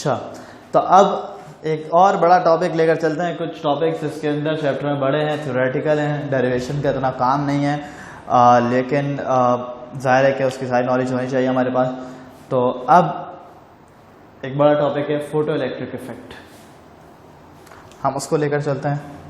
अच्छा, तो अब एक और बड़ा टॉपिक लेकर चलते हैं। कुछ टॉपिक्स इसके अंदर चैप्टर में बड़े हैं, थ्योरेटिकल हैं, डेरिवेशन का इतना काम नहीं है, लेकिन जाहिर है कि उसकी सारी नॉलेज होनी चाहिए हमारे पास। तो अब एक बड़ा टॉपिक है फोटो इलेक्ट्रिक इफेक्ट, हम उसको लेकर चलते हैं।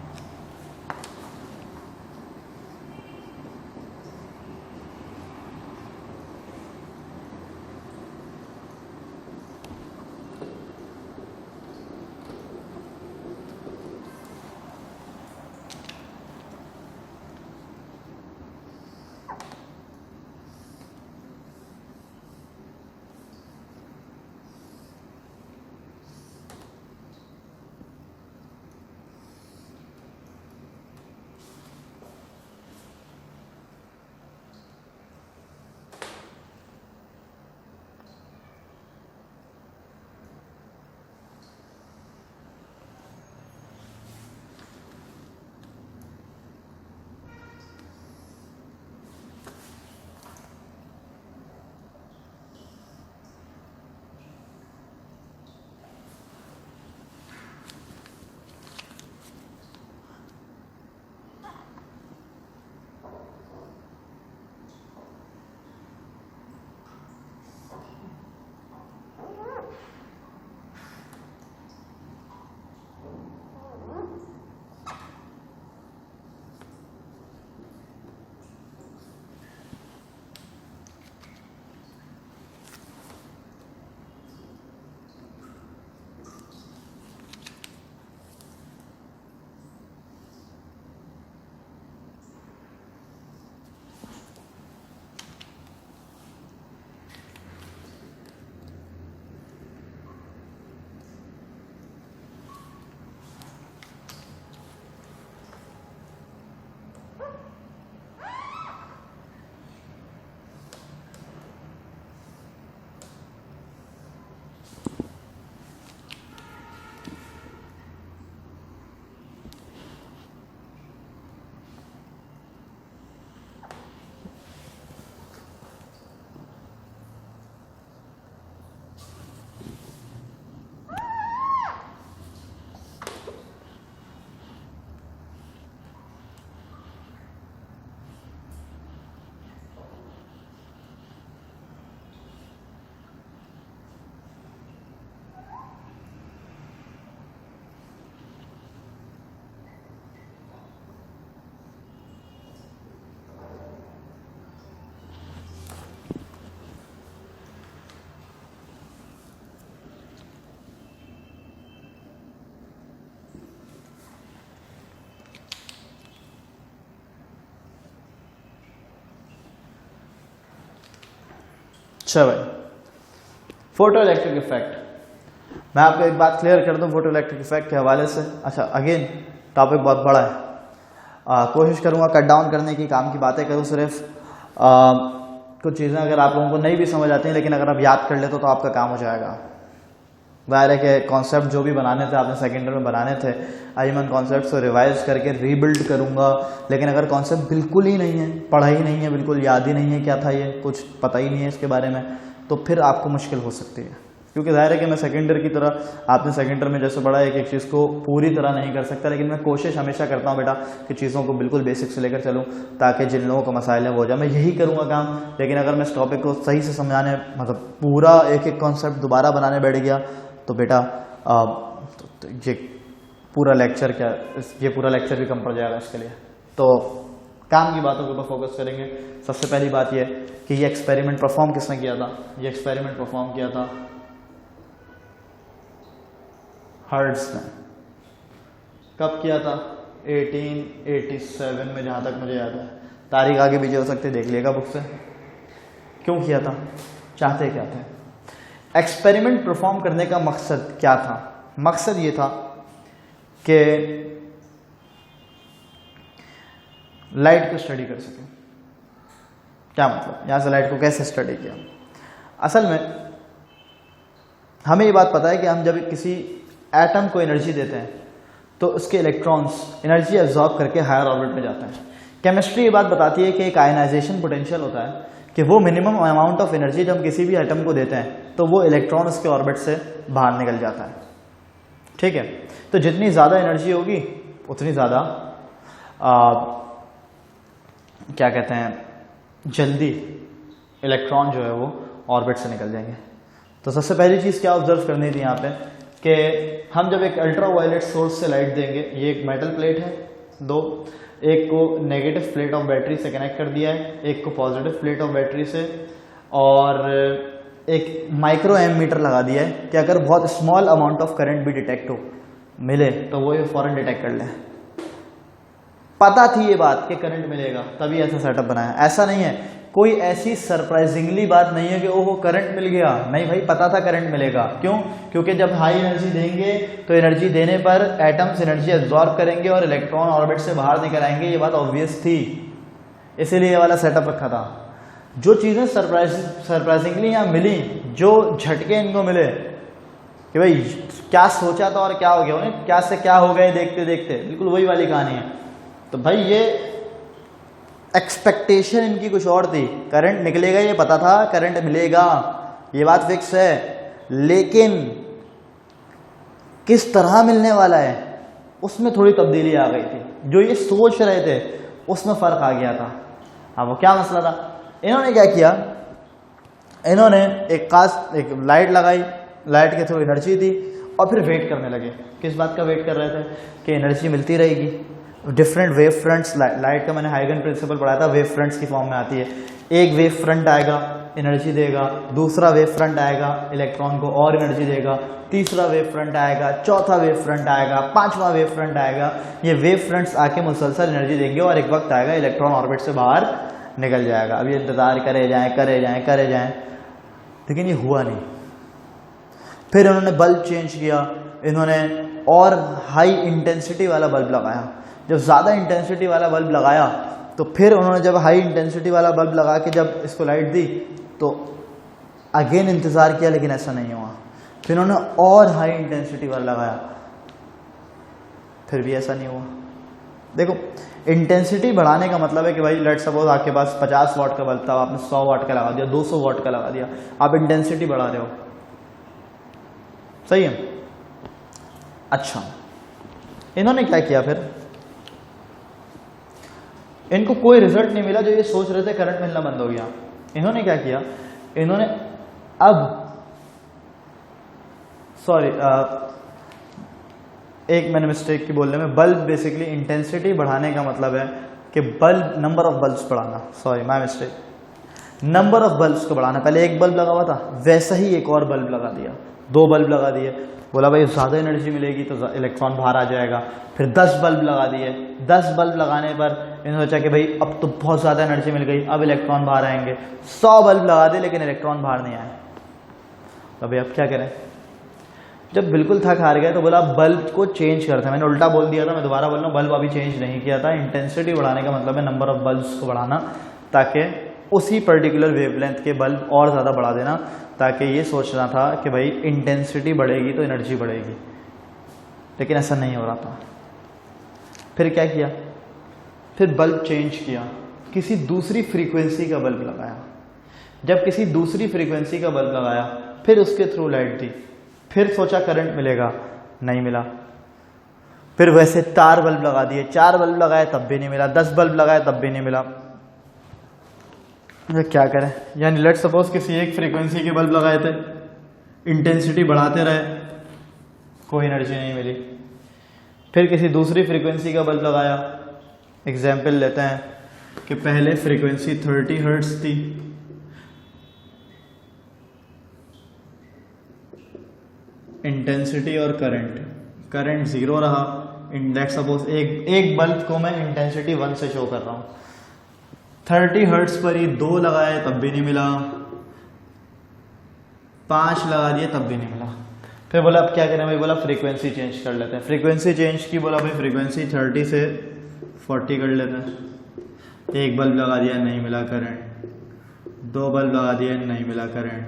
अच्छा भाई, फोटो इलेक्ट्रिक इफेक्ट, मैं आपको एक बात क्लियर कर दूं फोटो इलेक्ट्रिक इफेक्ट के हवाले से। अच्छा, अगेन टॉपिक बहुत बड़ा है, कोशिश करूंगा कट डाउन करने की, काम की बातें करूं सिर्फ। कुछ चीज़ें अगर आप लोगों को नहीं भी समझ आती हैं, लेकिन अगर आप याद कर ले तो आपका काम हो जाएगा। ज़ाहिर है कि कॉन्सेप्ट जो भी बनाने थे आपने सेकेंड ईयर में बनाने थे, आज मैं कॉन्सेप्ट को रिवाइज करके रीबिल्ड करूंगा। लेकिन अगर कॉन्सेप्ट बिल्कुल ही नहीं है, पढ़ा ही नहीं है, बिल्कुल याद ही नहीं है क्या था ये, कुछ पता ही नहीं है इसके बारे में, तो फिर आपको मुश्किल हो सकती है। क्योंकि जाहिर है कि मैं सेकेंड ईयर की तरह आपने सेकेंड ईयर में जैसे पढ़ा एक एक चीज़ को पूरी तरह नहीं कर सकता, लेकिन मैं कोशिश हमेशा करता हूँ बेटा कि चीज़ों को बिल्कुल बेसिक से लेकर चलूँ, ताकि जिन लोगों को मसाइल है वो हो जाए। मैं यही करूँगा काम। लेकिन अगर मैं इस टॉपिक को सही से समझाने, मतलब पूरा एक एक कॉन्सेप्ट दोबारा बनाने बैठ गया तो बेटा ये पूरा लेक्चर क्या, ये पूरा लेक्चर भी कम पड़ जाएगा इसके लिए। तो काम की बातों के ऊपर फोकस करेंगे। सबसे पहली बात यह कि ये एक्सपेरिमेंट परफॉर्म किसने किया था? ये एक्सपेरिमेंट परफॉर्म किया था हर्ट्ज ने। कब किया था? 1887 में, जहां तक मुझे याद है। तारीख आगे पीछे हो सकती है, देख लिएगा बुक से। क्यों किया था? चाहते क्या थे? एक्सपेरिमेंट परफॉर्म करने का मकसद क्या था? मकसद ये था कि लाइट को स्टडी कर सके। क्या मतलब? यहां से लाइट को कैसे स्टडी किया? असल में हमें ये बात पता है कि हम जब किसी एटम को एनर्जी देते हैं तो उसके इलेक्ट्रॉन्स एनर्जी एब्जॉर्ब करके हायर ऑर्बिट में जाते हैं। केमिस्ट्री ये बात बताती है कि एक आयनाइजेशन पोटेंशियल होता है कि वो मिनिमम अमाउंट ऑफ एनर्जी जब हम किसी भी एटम को देते हैं तो वो इलेक्ट्रॉन उसके ऑर्बिट से बाहर निकल जाता है। ठीक है, तो जितनी ज़्यादा एनर्जी होगी उतनी ज़्यादा क्या कहते हैं जल्दी इलेक्ट्रॉन जो है वो ऑर्बिट से निकल जाएंगे। तो सबसे पहली चीज़ क्या ऑब्जर्व करनी थी यहाँ पे कि हम जब एक अल्ट्रा वायलेट सोर्स से लाइट देंगे, ये एक मेटल प्लेट है दो, एक को नेगेटिव प्लेट ऑफ बैटरी से कनेक्ट कर दिया है, एक को पॉजिटिव प्लेट ऑफ बैटरी से, और एक माइक्रो एमीटर लगा दिया है कि अगर बहुत स्मॉल अमाउंट ऑफ करंट भी डिटेक्ट हो मिले तो वो ये फौरन डिटेक्ट कर ले। पता थी ये बात कि करंट मिलेगा तभी ऐसा सेटअप बनाया, ऐसा नहीं है कोई ऐसी सरप्राइजिंगली बात नहीं है कि ओहो करंट मिल गया, नहीं भाई पता था करंट मिलेगा। क्यों? क्योंकि जब हाई एनर्जी देंगे तो एनर्जी देने पर एटम्स एनर्जी एब्जॉर्ब करेंगे और इलेक्ट्रॉन ऑर्बिट से बाहर निकल आएंगे, ये बात ऑब्वियस थी, इसीलिए ये वाला सेटअप रखा था। जो चीज़ें सरप्राइजिंगली यहाँ मिली, जो झटके इनको मिले कि भाई क्या सोचा था और क्या हो गया, उन्हें क्या से क्या हो गए देखते देखते, बिल्कुल वही वाली कहानी है। तो भाई ये एक्सपेक्टेशन इनकी कुछ और थी, करंट निकलेगा ये पता था, करंट मिलेगा ये बात फिक्स है, लेकिन किस तरह मिलने वाला है उसमें थोड़ी तब्दीली आ गई थी। जो ये सोच रहे थे उसमें फर्क आ गया था। अब वो क्या मसला था, इन्होंने क्या किया, इन्होंने एक लाइट लगाई, लाइट के थ्रू एनर्जी दी और फिर वेट करने लगे। किस बात का वेट कर रहे थे कि एनर्जी मिलती रहेगी, डिफरेंट वेव फ्रंट्स, लाइट का मैंने हाइगन प्रिंसिपल पढ़ाया था, वेव फ्रंट्स की फॉर्म में आती है। एक वेव फ्रंट आएगा एनर्जी देगा, दूसरा वेव फ्रंट आएगा इलेक्ट्रॉन को और एनर्जी देगा, तीसरा वेव फ्रंट आएगा, चौथा वेव फ्रंट आएगा, पांचवा वेव फ्रंट आएगा। ये वेव फ्रंट्स आके मुसलसल एनर्जी देंगे और एक वक्त आएगा इलेक्ट्रॉन ऑर्बिट से बाहर निकल जाएगा। अब ये इंतजार करे जाएं, लेकिन ये हुआ नहीं। फिर इन्होंने बल्ब चेंज किया, इन्होंने और हाई इंटेंसिटी वाला बल्ब लगाया। जब ज़्यादा इंटेंसिटी वाला बल्ब लगाया तो फिर उन्होंने जब हाई इंटेंसिटी वाला बल्ब लगा के जब इसको लाइट दी तो अगेन इंतज़ार किया, लेकिन ऐसा नहीं हुआ। फिर उन्होंने और हाई इंटेंसिटी वाला लगाया, फिर भी ऐसा नहीं हुआ। देखो, इंटेंसिटी बढ़ाने का मतलब है कि भाई लेट सपोज आपके पास 50 वाट का बल्ब था, आपने 100 वाट का लगा दिया, 200 वाट का लगा दिया, आप इंटेंसिटी बढ़ा रहे हो, सही है। अच्छा, इन्होंने क्या किया, फिर इनको कोई रिजल्ट नहीं मिला। जो ये सोच रहे थे करंट मिलना बंद हो गया। इन्होंने क्या किया, इन्होंने अब एक मैंने मिस्टेक की बोलने में, बल्ब बेसिकली इंटेंसिटी बढ़ाने का मतलब है कि बल्ब नंबर ऑफ बल्ब्स बढ़ाना, sorry my mistake, number of bulbs को बढ़ाना। पहले एक बल्ब लगा हुआ था, वैसा ही एक और बल्ब लगा दिया, 2 बल्ब लगा दिए, बोला भाई ज़्यादा एनर्जी मिलेगी तो इलेक्ट्रॉन बाहर आ जाएगा। फिर 10 बल्ब लगा दिए, 10 बल्ब लगाने पर इन्होंने सोचा कि भाई अब तो बहुत ज़्यादा एनर्जी मिल गई, अब इलेक्ट्रॉन बाहर आएंगे। 100 बल्ब लगा दे लेकिन इलेक्ट्रॉन बाहर नहीं आए। तो भाई अब क्या करें, जब बिल्कुल थक हार गए तो बोला बल्ब को चेंज करते हैं। मैंने उल्टा बोल दिया था, मैं दोबारा बोल रहा हूँ, बल्ब अभी चेंज नहीं किया था। इंटेंसिटी बढ़ाने का मतलब है नंबर ऑफ बल्ब्स को बढ़ाना, ताकि उसी पर्टिकुलर वेवलेंथ के बल्ब और ज़्यादा बढ़ा देना, ताकि ये सोचना था कि भाई इंटेंसिटी बढ़ेगी तो एनर्जी बढ़ेगी, लेकिन ऐसा नहीं हो रहा था। फिर क्या किया, फिर बल्ब चेंज किया, किसी दूसरी फ्रीक्वेंसी का बल्ब लगाया। जब किसी दूसरी फ्रीक्वेंसी का बल्ब लगाया, फिर उसके थ्रू लाइट दी, फिर सोचा करंट मिलेगा, नहीं मिला। फिर वैसे 4 बल्ब लगा दिए, 4 बल्ब लगाए तब भी नहीं मिला, 10 बल्ब लगाए तब भी नहीं मिला। क्या करें, यानी लेट सपोज किसी एक फ्रीक्वेंसी के बल्ब लगाए थे, इंटेंसिटी बढ़ाते रहे, कोई एनर्जी नहीं मिली। फिर किसी दूसरी फ्रीक्वेंसी का बल्ब लगाया, एग्जाम्पल लेते हैं कि पहले फ्रीक्वेंसी 30 हर्ट्ज थी, इंटेंसिटी और करंट 0 रहा। लेट सपोज एक बल्ब को मैं इंटेंसिटी 1 से शो कर रहा हूँ, 30 हर्ट्ज पर ही 2 लगाए तब भी नहीं मिला, 5 लगा दिए तब भी नहीं मिला। फिर बोला अब क्या करें भाई, बोला फ्रीक्वेंसी चेंज कर लेते हैं। फ्रीक्वेंसी चेंज की, बोला भाई फ्रीक्वेंसी 30 से 40 कर लेते हैं। एक बल्ब लगा दिया, नहीं मिला करंट, 2 बल्ब लगा दिए, नहीं मिला करंट,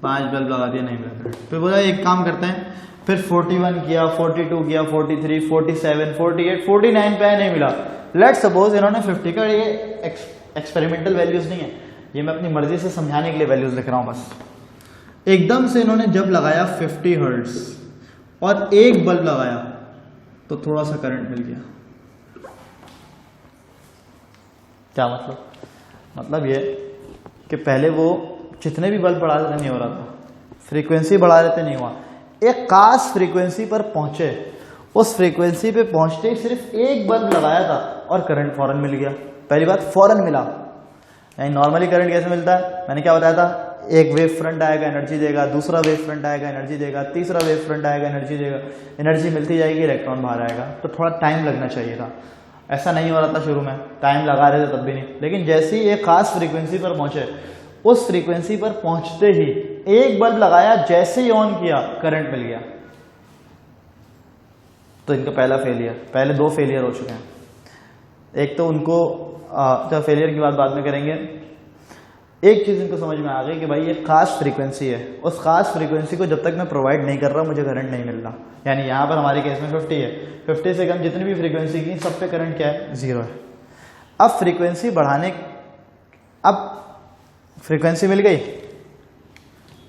5 बल्ब लगा दिया, नहीं मिला करंट। फिर बोला एक काम करते हैं, फिर 41 किया, 42 किया, 43, 47, 48, 49 पे नहीं मिला। लेट सपोज इन्होंने 50 का, ये एक्सपेरिमेंटल वैल्यूज नहीं है, ये मैं अपनी मर्जी से समझाने के लिए वैल्यूज लिख रहा हूं बस। एकदम से इन्होंने जब लगाया 50 हर्ट्ज और एक बल्ब लगाया तो थोड़ा सा करंट मिल गया। क्या मतलब ये कि पहले वो जितने भी बल्ब बढ़ा देते नहीं हो रहा था, फ्रीक्वेंसी बढ़ा देते नहीं हुआ, एक खास फ्रीक्वेंसी पर पहुंचे, उस फ्रीक्वेंसी पे पहुंचते ही सिर्फ एक बल्ब लगाया था और करंट फौरन मिल गया। पहली बात फौरन मिला, यानी नॉर्मली करंट कैसे मिलता है, मैंने क्या बताया था, एक वेव फ्रंट आएगा एनर्जी देगा, दूसरा वेव फ्रंट आएगा एनर्जी देगा, तीसरा वेव फ्रंट आएगा एनर्जी देगा, एनर्जी मिलती जाएगी, इलेक्ट्रॉन बाहर आएगा। तो थोड़ा टाइम लगना चाहिए था, ऐसा नहीं हो रहा था शुरू में, टाइम लगा रहे थे तब भी नहीं, लेकिन जैसे ही एक खास फ्रीक्वेंसी पर पहुंचे, उस फ्रीक्वेंसी पर पहुंचते ही एक बल्ब लगाया, जैसे ही ऑन किया करंट मिल गया। तो इनका पहला फेलियर, पहले दो फेलियर हो चुके हैं। एक तो उनको जब फेलियर की बात बाद में करेंगे, एक चीज इनको समझ में आ गई कि भाई ये खास फ्रीक्वेंसी है, उस खास फ्रीक्वेंसी को जब तक मैं प्रोवाइड नहीं कर रहा मुझे करंट नहीं मिल रहा। यानी यहाँ पर हमारे केस में 50 है, 50 से कम जितनी भी फ्रीक्वेंसी की सब पे करंट क्या है, 0 है। अब फ्रीक्वेंसी बढ़ाने, अब फ्रीक्वेंसी मिल गई,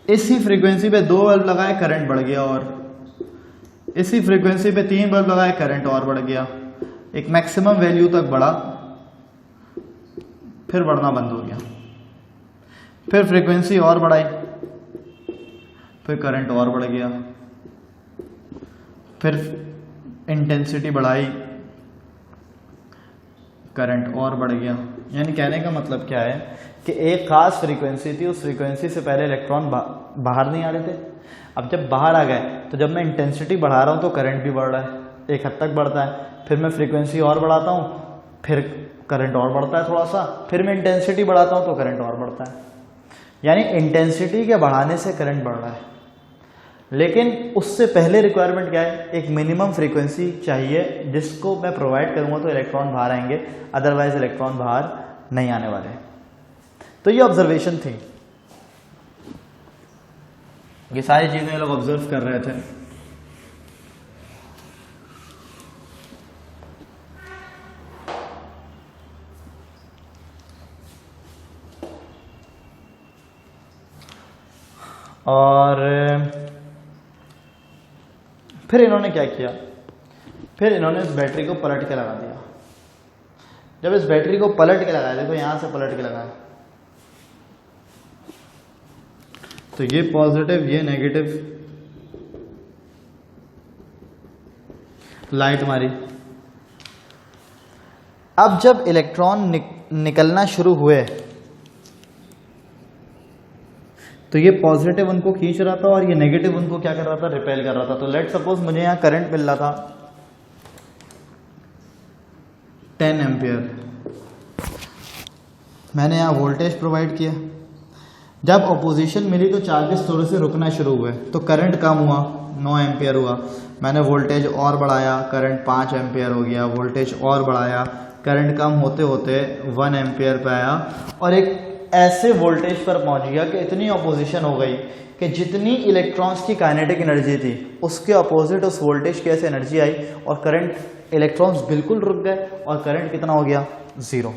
इसी फ्रीक्वेंसी पे 2 बल्ब लगाए करंट बढ़ गया, और इसी फ्रीक्वेंसी पे 3 बल्ब लगाए करंट और बढ़ गया, एक मैक्सिमम वैल्यू तक बढ़ा, फिर बढ़ना बंद हो गया, फिर फ्रीक्वेंसी और बढ़ाई, फिर करंट और बढ़ गया, फिर इंटेंसिटी बढ़ाई, करंट और बढ़ गया। यानी कहने का मतलब क्या है कि एक खास फ्रीक्वेंसी थी, उस फ्रीक्वेंसी से पहले इलेक्ट्रॉन बाहर नहीं आ रहे थे। अब जब बाहर आ गए तो जब मैं इंटेंसिटी बढ़ा रहा हूं तो करंट भी बढ़ रहा है, एक हद तक बढ़ता है, फिर मैं फ्रीक्वेंसी और बढ़ाता हूं, फिर करंट और बढ़ता है थोड़ा सा, फिर मैं इंटेंसिटी बढ़ाता हूं तो करंट और बढ़ता है। यानी इंटेंसिटी के बढ़ाने से करंट बढ़ रहा है, लेकिन उससे पहले रिक्वायरमेंट क्या है, एक मिनिमम फ्रीक्वेंसी चाहिए जिसको मैं प्रोवाइड करूंगा तो इलेक्ट्रॉन बाहर आएंगे, अदरवाइज इलेक्ट्रॉन बाहर नहीं आने वाले। तो ये ऑब्जर्वेशन थी, ये सारी चीजें लोग ऑब्जर्व कर रहे थे। और फिर इन्होंने क्या किया, फिर इन्होंने इस बैटरी को पलट के लगा दिया। जब इस बैटरी को पलट के लगाया, देखो यहां से पलट के लगाया, तो ये पॉजिटिव ये नेगेटिव लाइट मारी। अब जब इलेक्ट्रॉन निकलना शुरू हुए तो ये पॉजिटिव उनको खींच रहा था और ये नेगेटिव उनको क्या कर रहा था, रिपेल कर रहा था। तो लेट सपोज मुझे यहां करंट मिल रहा था 10 एम्पियर, मैंने यहां वोल्टेज प्रोवाइड किया, जब अपोजिशन मिली तो चार्जेस थोड़े से रुकना शुरू हुए, तो करंट कम हुआ, 9 एम्पियर हुआ, मैंने वोल्टेज और बढ़ाया, करंट 5 एम्पियर हो गया, वोल्टेज और बढ़ाया, करंट कम होते होते 1 एम्पियर पे आया, और एक ऐसे वोल्टेज पर पहुंच गया कि इतनी अपोजिशन हो गई कि जितनी इलेक्ट्रॉन्स की काइनेटिक एनर्जी थी उसके अपोजिट उस वोल्टेज की ऐसे एनर्जी आई, और करंट, इलेक्ट्रॉन्स बिल्कुल रुक गए और करंट कितना हो गया, 0।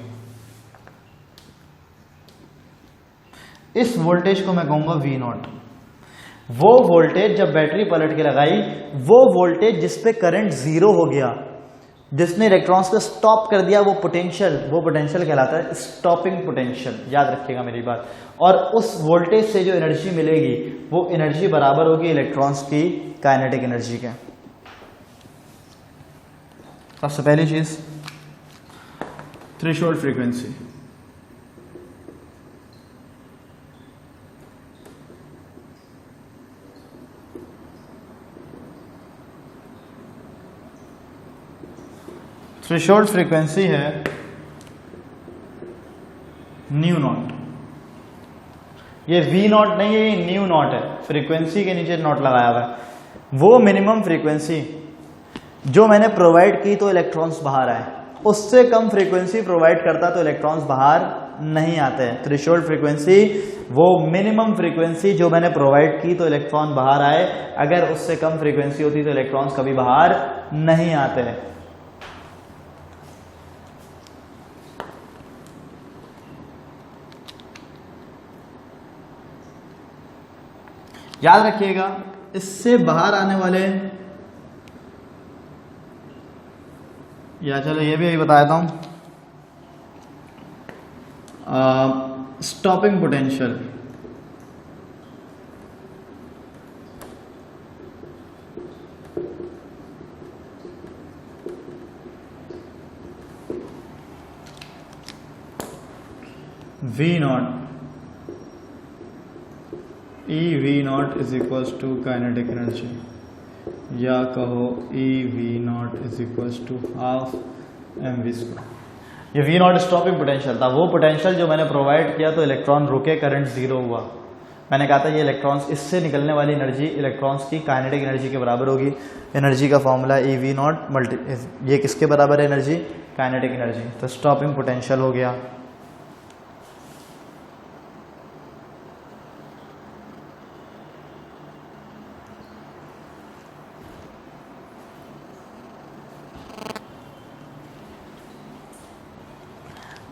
इस वोल्टेज को मैं कहूंगा V0। वो वोल्टेज जब बैटरी पलट के लगाई, वो वोल्टेज जिसपे करंट 0 हो गया, जिसने इलेक्ट्रॉन्स को स्टॉप कर दिया, वो पोटेंशियल कहलाता है स्टॉपिंग पोटेंशियल, याद रखिएगा मेरी बात। और उस वोल्टेज से जो एनर्जी मिलेगी वो एनर्जी बराबर होगी इलेक्ट्रॉन्स की काइनेटिक एनर्जी के। सबसे पहली चीज थ्रेशोल्ड फ्रीक्वेंसी। थ्रेशोल्ड फ्रीक्वेंसी है न्यू नॉट। ये वी नॉट नहीं है, ये न्यू नॉट है, फ्रीक्वेंसी के नीचे नॉट लगाया हुआ है। वो मिनिमम फ्रीक्वेंसी जो मैंने प्रोवाइड की तो इलेक्ट्रॉन्स बाहर आए, उससे कम फ्रीक्वेंसी प्रोवाइड करता तो इलेक्ट्रॉन्स बाहर नहीं आते हैं। थ्रेशोल्ड फ्रीक्वेंसी वो मिनिमम फ्रीक्वेंसी जो मैंने प्रोवाइड की तो इलेक्ट्रॉन बाहर आए, अगर उससे कम फ्रीक्वेंसी होती तो इलेक्ट्रॉन्स कभी बाहर नहीं आते हैं। याद रखिएगा, इससे बाहर आने वाले, या चलो ये भी बता देता हूं, stopping potential, V not E V not is equals to kinetic energy, या कहो E V not is equals to half mv square. ये V नॉट स्टॉपिंग पोटेंशियल था, वो पोटेंशियल जो मैंने प्रोवाइड किया तो इलेक्ट्रॉन रुके, करंट जीरो हुआ। मैंने कहा था ये इलेक्ट्रॉन्स, इससे निकलने वाली एनर्जी इलेक्ट्रॉन्स की काइनेटिक एनर्जी के बराबर होगी। एनर्जी का formula E V not multi, ये किसके बराबर है एनर्जी? Kinetic energy. तो स्टॉपिंग पोटेंशियल हो गया।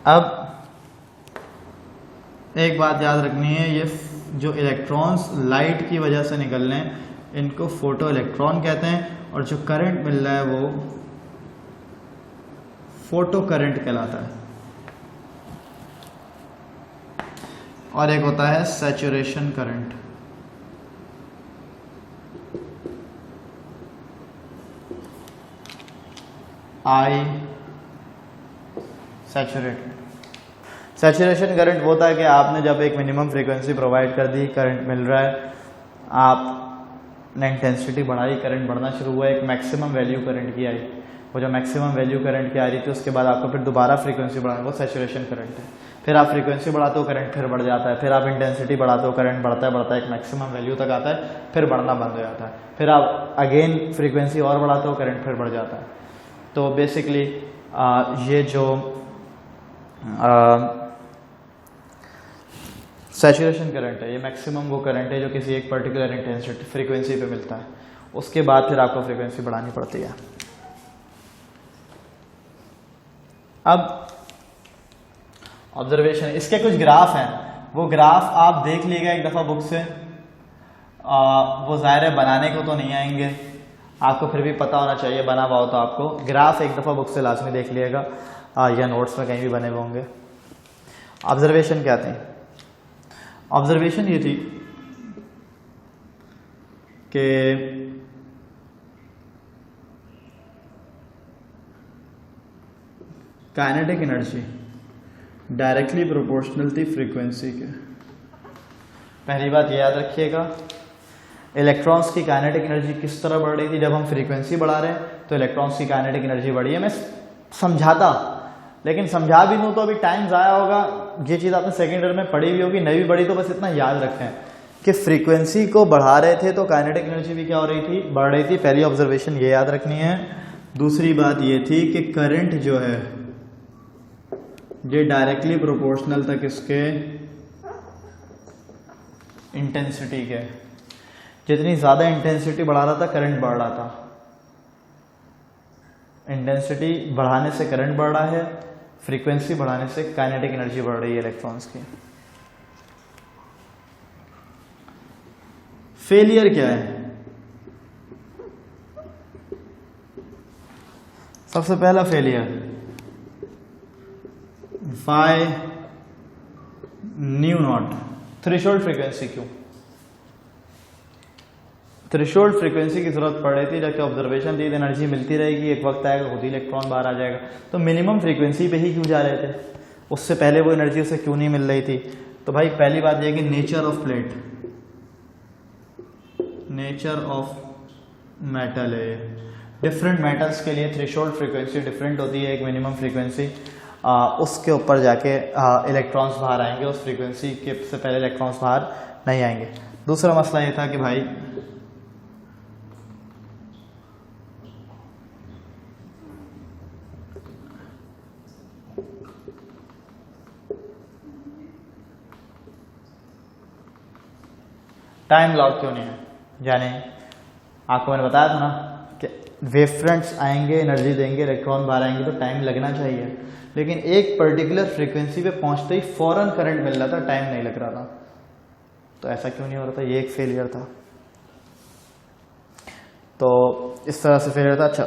अब एक बात याद रखनी है, ये जो इलेक्ट्रॉन्स लाइट की वजह से निकल रहे हैं इनको फोटो इलेक्ट्रॉन कहते हैं, और जो करंट मिल रहा है वो फोटो करंट कहलाता है। और एक होता है सैचुरेशन करंट। आई सैचुरेशन करंट वो होता है कि आपने जब एक मिनिमम फ्रीक्वेंसी प्रोवाइड कर दी, करंट मिल रहा है, आपने इंटेंसिटी बढ़ाई, करंट बढ़ना शुरू हुआ, एक मैक्सिमम वैल्यू करंट की आई, वो जो मैक्सिमम वैल्यू करंट की आ रही थी उसके बाद आपको फिर दोबारा फ्रीक्वेंसी बढ़ाना, वो सैचुरेशन करंट है। फिर आप फ्रीक्वेंसी बढ़ाते हो, करंट फिर बढ़ जाता है, फिर आप इंटेंसिटी बढ़ाते हो, करंट बढ़ता है एक मैक्सिमम वैल्यू तक आता है, फिर बढ़ना बंद हो जाता है, फिर आप अगेन फ्रीक्वेंसी और बढ़ाते हो, करंट फिर बढ़ जाता है। तो बेसिकली ये जो सैचुरेशन करंट है, ये मैक्सिमम वो करंट है जो किसी एक पर्टिकुलर इंटेंसिटी फ्रीक्वेंसी पे मिलता है, उसके बाद फिर आपको फ्रीक्वेंसी बढ़ानी पड़ती है। अब ऑब्जर्वेशन, इसके कुछ ग्राफ हैं, वो ग्राफ आप देख लीजिएगा एक दफ़ा बुक से, वो ज़ाहिर है बनाने को तो नहीं आएंगे, आपको फिर भी पता होना चाहिए, बना हुआ हो तो आपको ग्राफ एक दफ़ा बुक से लाजमी देख लीजिएगा, या नोट्स में कहीं भी बने हुए होंगे। ऑब्जर्वेशन क्या थे? ऑब्जर्वेशन ये थी कि काइनेटिक एनर्जी डायरेक्टली प्रोपोर्शनल थी फ्रीक्वेंसी के। पहली बात ये याद रखिएगा, इलेक्ट्रॉन्स की काइनेटिक एनर्जी किस तरह बढ़ रही थी? जब हम फ्रीक्वेंसी बढ़ा रहे हैं तो इलेक्ट्रॉन्स की काइनेटिक एनर्जी बढ़ी है। मैं समझाता, लेकिन समझा भी दूं तो अभी टाइम ज़ाया होगा। ये चीज़ आपने सेकेंड ईयर में पढ़ी भी होगी, नहीं भी पढ़ी तो बस इतना याद रखें कि फ्रीक्वेंसी को बढ़ा रहे थे तो काइनेटिक एनर्जी भी क्या हो रही थी? बढ़ रही थी। पहली ऑब्जर्वेशन ये याद रखनी है। दूसरी बात ये थी कि करंट जो है ये डायरेक्टली प्रोपोर्शनल था किसके? इंटेंसिटी के। जितनी ज़्यादा इंटेंसिटी बढ़ा रहा था करंट बढ़ रहा था। इंटेंसिटी बढ़ाने से करंट बढ़ रहा है, फ्रीक्वेंसी बढ़ाने से काइनेटिक एनर्जी बढ़ रही है इलेक्ट्रॉन्स की। फेलियर क्या है? सबसे पहला failure phi nu naught threshold frequency. क्यों थ्रेशोल्ड फ्रीक्वेंसी की जरूरत पड़ रही थी? जबकि ऑब्जर्वेशन थी एनर्जी मिलती रहेगी, एक वक्त आएगा खुद ही इलेक्ट्रॉन बाहर आ जाएगा। तो मिनिमम फ्रीक्वेंसी पे ही क्यों जा रहे थे? उससे पहले वो एनर्जी उसे क्यों नहीं मिल रही थी? तो भाई पहली बात यह कि nature of plate, nature of metal है। डिफरेंट मेटल्स के लिए थ्रेशोल्ड फ्रीक्वेंसी डिफरेंट होती है। एक मिनिमम फ्रीक्वेंसी उसके ऊपर जाके इलेक्ट्रॉन्स बाहर आएंगे, उस फ्रीक्वेंसी के से पहले इलेक्ट्रॉन्स बाहर नहीं आएंगे। दूसरा मसला ये था कि भाई टाइम लॉक क्यों नहीं है? यानी आपको मैंने बताया था ना कि वेव फ्रंट्स आएंगे, एनर्जी देंगे, इलेक्ट्रॉन बाहर आएंगे, तो टाइम लगना चाहिए। लेकिन एक पर्टिकुलर फ्रीक्वेंसी पे पहुंचते ही फौरन करंट मिल रहा था, टाइम नहीं लग रहा था। तो ऐसा क्यों नहीं हो रहा था? ये एक फेलियर था। तो इस तरह से फेलियर था। अच्छा,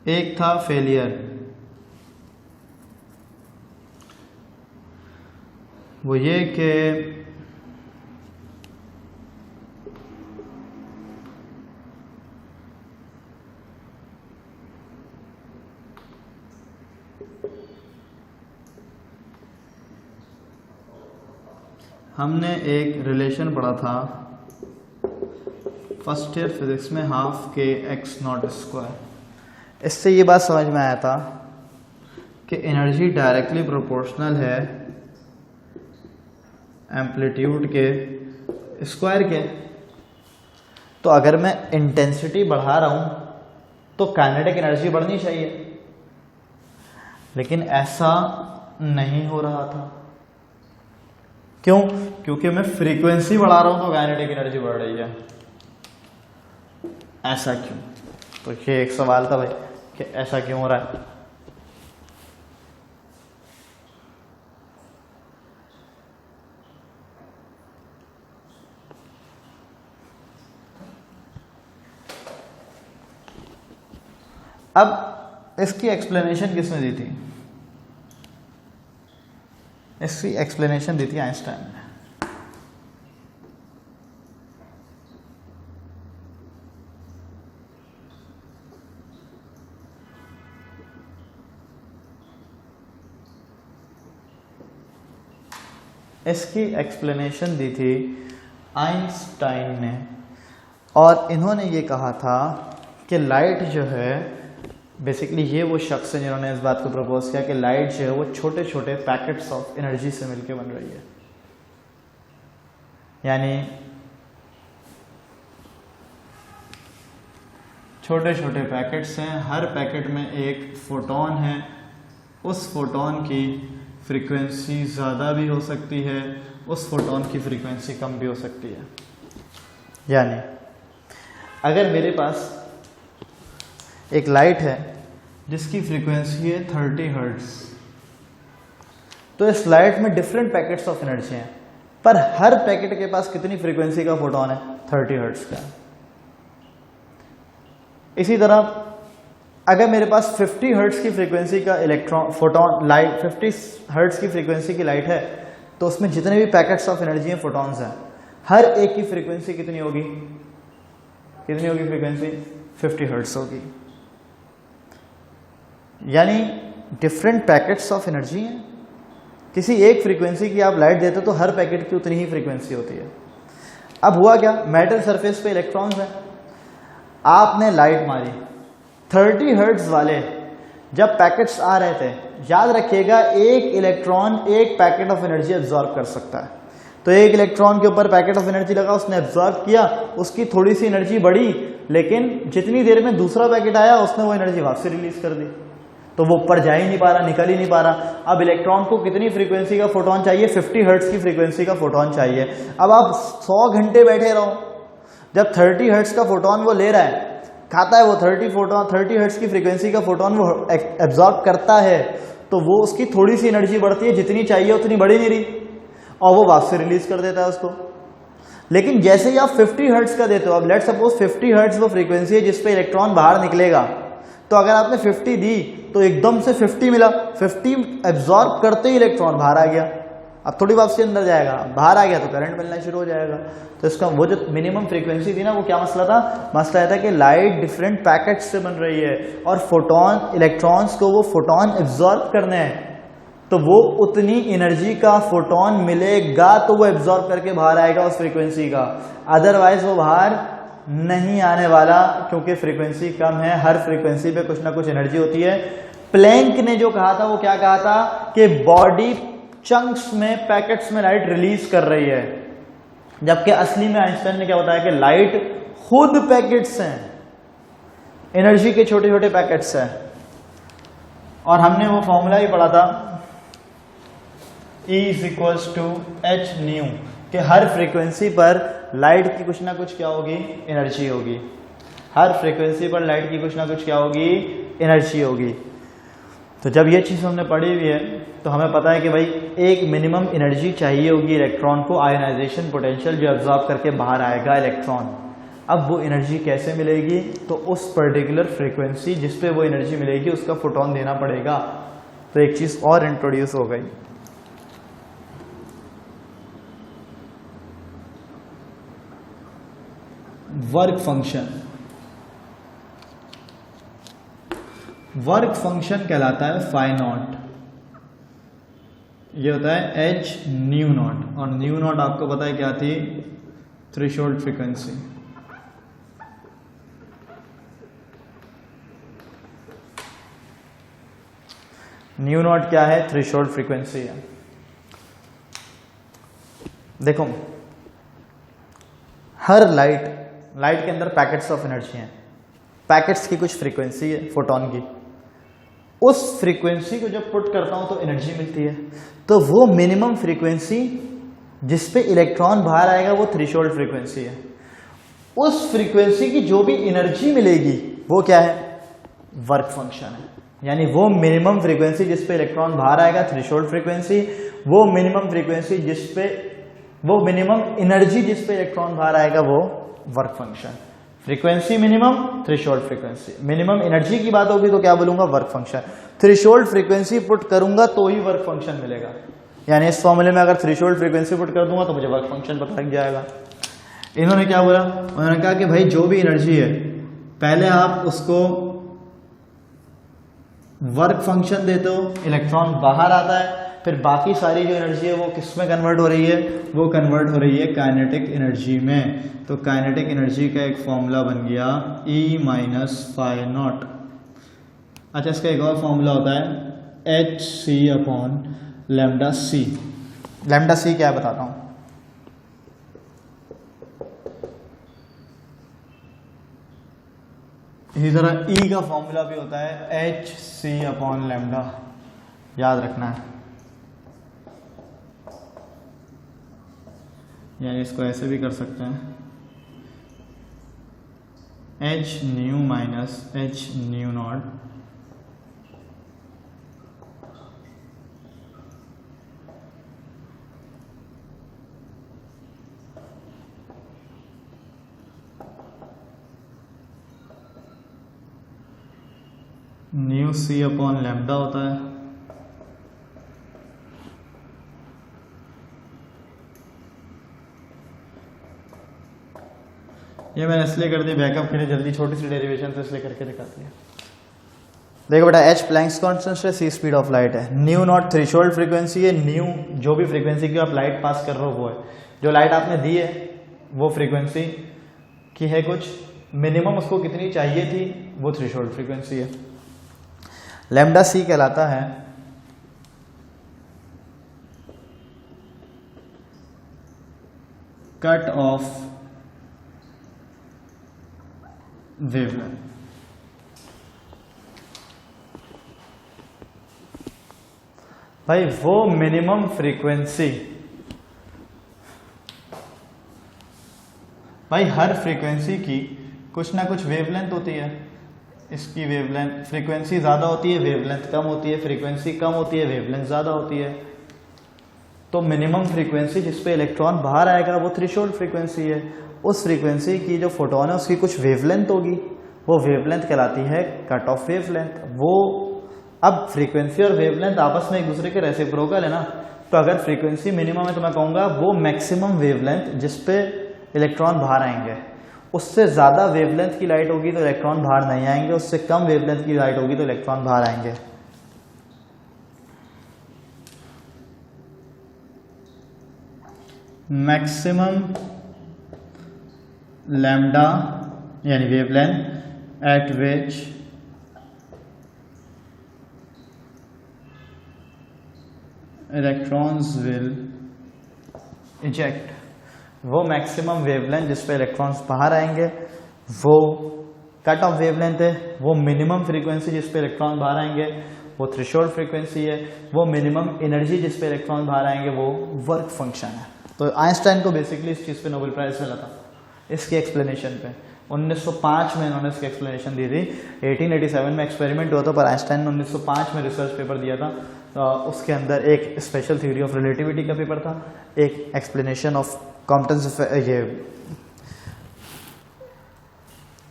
एक था फेलियर, वो ये कि हमने एक रिलेशन पढ़ा था फर्स्ट ईयर फिजिक्स में, हाफ के एक्स नॉट स्क्वायर। इससे ये बात समझ में आया था कि एनर्जी डायरेक्टली प्रोपोर्शनल है एम्पलीट्यूड के स्क्वायर के। तो अगर मैं इंटेंसिटी बढ़ा रहा हूं तो काइनेटिक एनर्जी बढ़नी चाहिए, लेकिन ऐसा नहीं हो रहा था। क्यों? क्योंकि मैं फ्रीक्वेंसी बढ़ा रहा हूं तो काइनेटिक एनर्जी बढ़ रही है। ऐसा क्यों? तो ये एक सवाल था भाई कि ऐसा क्यों हो रहा है। अब इसकी एक्सप्लेनेशन किसने दी थी? इसकी एक्सप्लेनेशन दी थी आइंस्टाइन ने। इसकी एक्सप्लेनेशन दी थी आइंस्टाइन ने, और इन्होंने ये कहा था कि लाइट जो है, बेसिकली ये वो शख्स है जिन्होंने इस बात को प्रपोज किया कि लाइट जो है वो छोटे छोटे पैकेट्स ऑफ एनर्जी से मिलकर बन रही है। यानी छोटे छोटे पैकेट्स हैं, हर पैकेट में एक फोटोन है, उस फोटोन की फ्रीक्वेंसी ज़्यादा भी हो सकती है, उस फोटोन की फ्रीक्वेंसी कम भी हो सकती है। यानी अगर मेरे पास एक लाइट है जिसकी फ्रीक्वेंसी है 30 हर्ट्ज, तो इस लाइट में डिफरेंट पैकेट्स ऑफ एनर्जी हैं, पर हर पैकेट के पास कितनी फ्रीक्वेंसी का फोटोन है? 30 हर्ट्ज का। इसी तरह अगर मेरे पास 50 हर्ट्ज की फ्रीक्वेंसी का इलेक्ट्रॉन फोटोन लाइट 50 हर्ट्ज की फ्रीक्वेंसी की लाइट है, तो उसमें जितने भी पैकेट्स ऑफ एनर्जी हैं, फोटॉन्स हैं, हर एक की फ्रीक्वेंसी कितनी होगी? कितनी होगी फ्रीक्वेंसी? 50 हर्ट्ज होगी। यानी डिफरेंट पैकेट्स ऑफ एनर्जी हैं, किसी एक फ्रीक्वेंसी की आप लाइट देते हो तो हर पैकेट की उतनी ही फ्रीक्वेंसी होती है। अब हुआ क्या? मेटल सरफेस पे इलेक्ट्रॉन्स हैं, आपने लाइट मारी, 30 हर्ट्ज वाले जब पैकेट्स आ रहे थे, याद रखिएगा एक इलेक्ट्रॉन एक पैकेट ऑफ एनर्जी एब्जॉर्ब कर सकता है। तो एक इलेक्ट्रॉन के ऊपर पैकेट ऑफ एनर्जी लगा, उसने एब्जॉर्ब किया, उसकी थोड़ी सी एनर्जी बढ़ी, लेकिन जितनी देर में दूसरा पैकेट आया उसने वो एनर्जी वापस रिलीज कर दी, तो वो ऊपर जा ही नहीं पा रहा, निकल ही नहीं पा रहा। अब इलेक्ट्रॉन को कितनी फ्रीक्वेंसी का फोटोन चाहिए? 50 हर्ट्ज की फ्रीक्वेंसी का फोटोन चाहिए। अब आप 100 घंटे बैठे रहो, जब 30 हर्ट्ज का फोटोन वो ले रहा है, खाता है वो 30 हर्ट्ज की फ्रीक्वेंसी का फोटोन वो एब्जॉर्ब करता है, तो वो उसकी थोड़ी सी एनर्जी बढ़ती है, जितनी चाहिए उतनी बढ़ी नहीं रही, और वो वापस रिलीज कर देता है उसको। लेकिन जैसे ही आप 50 हर्ट्ज का देते हो, अब लेट्स सपोज 50 हर्ट्ज वो फ्रीक्वेंसी है जिस पे इलेक्ट्रॉन बाहर निकलेगा, तो अगर आपने 50 दी तो एकदम से 50 मिला, 50 एब्जॉर्ब करते ही इलेक्ट्रॉन बाहर आ गया, अब थोड़ी वापसी अंदर जाएगा, बाहर आ गया तो करंट मिलना शुरू हो जाएगा। तो इसका वो जो मिनिमम फ्रीक्वेंसी थी ना, वो क्या मसला था? मसला था कि लाइट डिफरेंट पैकेट्स से बन रही है और फोटोन इलेक्ट्रॉन्स को वो फोटोन एब्जॉर्ब करने हैं, तो वो उतनी एनर्जी का फोटोन मिलेगा तो वो एब्जॉर्ब करके बाहर आएगा उस फ्रीक्वेंसी का, अदरवाइज वो बाहर नहीं आने वाला, क्योंकि फ्रीक्वेंसी कम है, हर फ्रीक्वेंसी पे कुछ ना कुछ एनर्जी होती है। प्लैंक ने जो कहा था वो क्या कहा था कि बॉडी चंक्स में पैकेट्स में लाइट रिलीज कर रही है, जबकि असली में आइंस्टाइन ने क्या बताया कि लाइट खुद पैकेट्स हैं, एनर्जी के छोटे छोटे पैकेट्स हैं। और हमने वो फॉर्मूला ही पढ़ा था E = h न्यू, कि हर फ्रीक्वेंसी पर लाइट की कुछ ना कुछ क्या होगी? एनर्जी होगी। हर फ्रीक्वेंसी पर लाइट की कुछ ना कुछ क्या होगी? एनर्जी होगी। तो जब ये चीज़ हमने पढ़ी हुई है तो हमें पता है कि भाई एक मिनिमम एनर्जी चाहिए होगी इलेक्ट्रॉन को, आयोनाइजेशन पोटेंशियल जो एब्जॉर्ब करके बाहर आएगा इलेक्ट्रॉन। अब वो एनर्जी कैसे मिलेगी, तो उस पर्टिकुलर फ्रीक्वेंसी जिस पे वो एनर्जी मिलेगी उसका फोटोन देना पड़ेगा। तो एक चीज़ और इंट्रोड्यूस हो गई, वर्क फंक्शन। वर्क फंक्शन कहलाता है फाई नॉट, ये होता है एच न्यू नॉट, और न्यू नॉट आपको पता है क्या थी, थ्रेशोल्ड फ्रीक्वेंसी। न्यू नॉट क्या है, थ्रेशोल्ड फ्रीक्वेंसी है। देखो हर लाइट के अंदर पैकेट्स ऑफ एनर्जी हैं, पैकेट्स की कुछ फ्रीक्वेंसी है फोटोन की, उस फ्रीक्वेंसी को जब पुट करता हूं तो एनर्जी मिलती है। तो वो मिनिमम फ्रीक्वेंसी जिस पे इलेक्ट्रॉन बाहर आएगा वो थ्रेशोल्ड फ्रीक्वेंसी है। उस फ्रीक्वेंसी की जो भी एनर्जी मिलेगी वो क्या है, वर्क फंक्शन है। यानी वो मिनिमम फ्रीक्वेंसी जिस पे इलेक्ट्रॉन बाहर आएगा थ्रेशोल्ड फ्रीक्वेंसी, वो मिनिमम फ्रीक्वेंसी जिस पे, वो मिनिमम एनर्जी जिस पे इलेक्ट्रॉन बाहर आएगा वो work function. Frequency minimum, threshold frequency. Minimum energy की बात होगी तो क्या बोलूंगा, work function. Threshold frequency put करूंगा तो ही वर्क फंक्शन मिलेगा। यानी इस फॉर्मूले में अगर थ्रेशोल्ड फ्रीक्वेंसी पुट कर दूंगा तो मुझे वर्क फंक्शन पता लग जाएगा। इन्होंने क्या बोला, उन्होंने कहा कि भाई जो भी एनर्जी है पहले आप उसको वर्क फंक्शन देते हो, इलेक्ट्रॉन बाहर आता है, फिर बाकी सारी जो एनर्जी है वो किस में कन्वर्ट हो रही है, वो कन्वर्ट हो रही है काइनेटिक एनर्जी में। तो काइनेटिक एनर्जी का एक फॉर्मूला बन गया E माइनस फाई नॉट। अच्छा, इसका एक और फॉर्मूला होता है HC upon lambda C। Lambda C क्या है बताता हूँ। इसी तरह E का फॉर्मूला भी होता है HC अपॉन लैम्डा, याद रखना है। यानी इसको ऐसे भी कर सकते हैं, H new minus H new not new C upon lambda होता है। ये मैंने इसलिए कर दी बैकअप के लिए, जल्दी छोटी सी डेरिवेशन से इसलिए करके दिखा दिया। देखो बेटा, H प्लैंक्स कांस्टेंट है, C स्पीड ऑफ लाइट है, न्यू नॉट थ्रेशोल्ड फ्रीक्वेंसी है। न्यू जो भी फ्रीक्वेंसी की आप लाइट पास कर रहे हो वो है, जो लाइट आपने दी है वो फ्रीक्वेंसी की है कुछ, मिनिमम उसको कितनी चाहिए थी वो थ्रेशोल्ड फ्रीक्वेंसी है। लैम्डा C कहलाता है कट ऑफ वेवलेंथ। भाई वो मिनिमम फ्रीक्वेंसी, भाई हर फ्रीक्वेंसी की कुछ ना कुछ वेवलेंथ होती है। इसकी वेवलेंथ, फ्रीक्वेंसी ज़्यादा होती है वेवलेंथ कम होती है, फ्रीक्वेंसी कम होती है वेवलेंथ ज़्यादा होती है। तो मिनिमम फ्रीक्वेंसी जिस पे इलेक्ट्रॉन बाहर आएगा वो थ्रेशोल्ड फ्रीक्वेंसी है। उस फ्रीक्वेंसी की जो फोटोन है उसकी कुछ वेवलेंथ होगी, वो वेवलेंथ कहलाती है कट ऑफ वेवलेंथ। वो अब फ्रीक्वेंसी और वेवलेंथ आपस में एक दूसरे के रेसिप्रोकल है ना, तो अगर फ्रीक्वेंसी मिनिमम है तो मैं कहूँगा वो मैक्सिमम वेवलेंथ जिस पे इलेक्ट्रॉन बाहर आएंगे। उससे ज़्यादा वेवलेंथ की लाइट होगी तो इलेक्ट्रॉन बाहर नहीं आएंगे, उससे कम वेवलेंथ की लाइट होगी तो इलेक्ट्रॉन बाहर आएंगे। मैक्सिमम लैम्डा यानी wavelength eight which electrons will eject, वो मैक्सिमम वेवलेंथ जिस पे इलेक्ट्रॉन्स बाहर आएंगे वो कट ऑफ वेवलेंथ है। वो मिनिमम फ्रीक्वेंसी जिस पे इलेक्ट्रॉन बाहर आएंगे वो थ्रेशोल्ड फ्रीक्वेंसी है। वो मिनिमम एनर्जी जिस पे इलेक्ट्रॉन बाहर आएंगे वो वर्क फंक्शन है। तो आइंस्टाइन को बेसिकली इस चीज़ पे नोबेल प्राइज मिला था, इसके एक्सप्लेनेशन पे। 1905 में इन्होंने इसकी एक्सप्लेनेशन दी थी। 1887 में एक्सपेरिमेंट हुआ था, पर आइंस्टाइन ने 1905 में रिसर्च पेपर दिया था। उसके अंदर एक स्पेशल थ्योरी ऑफ रिलेटिविटी का पेपर था, एक एक्सप्लेनेशन ऑफ कॉम्पटन्स, ये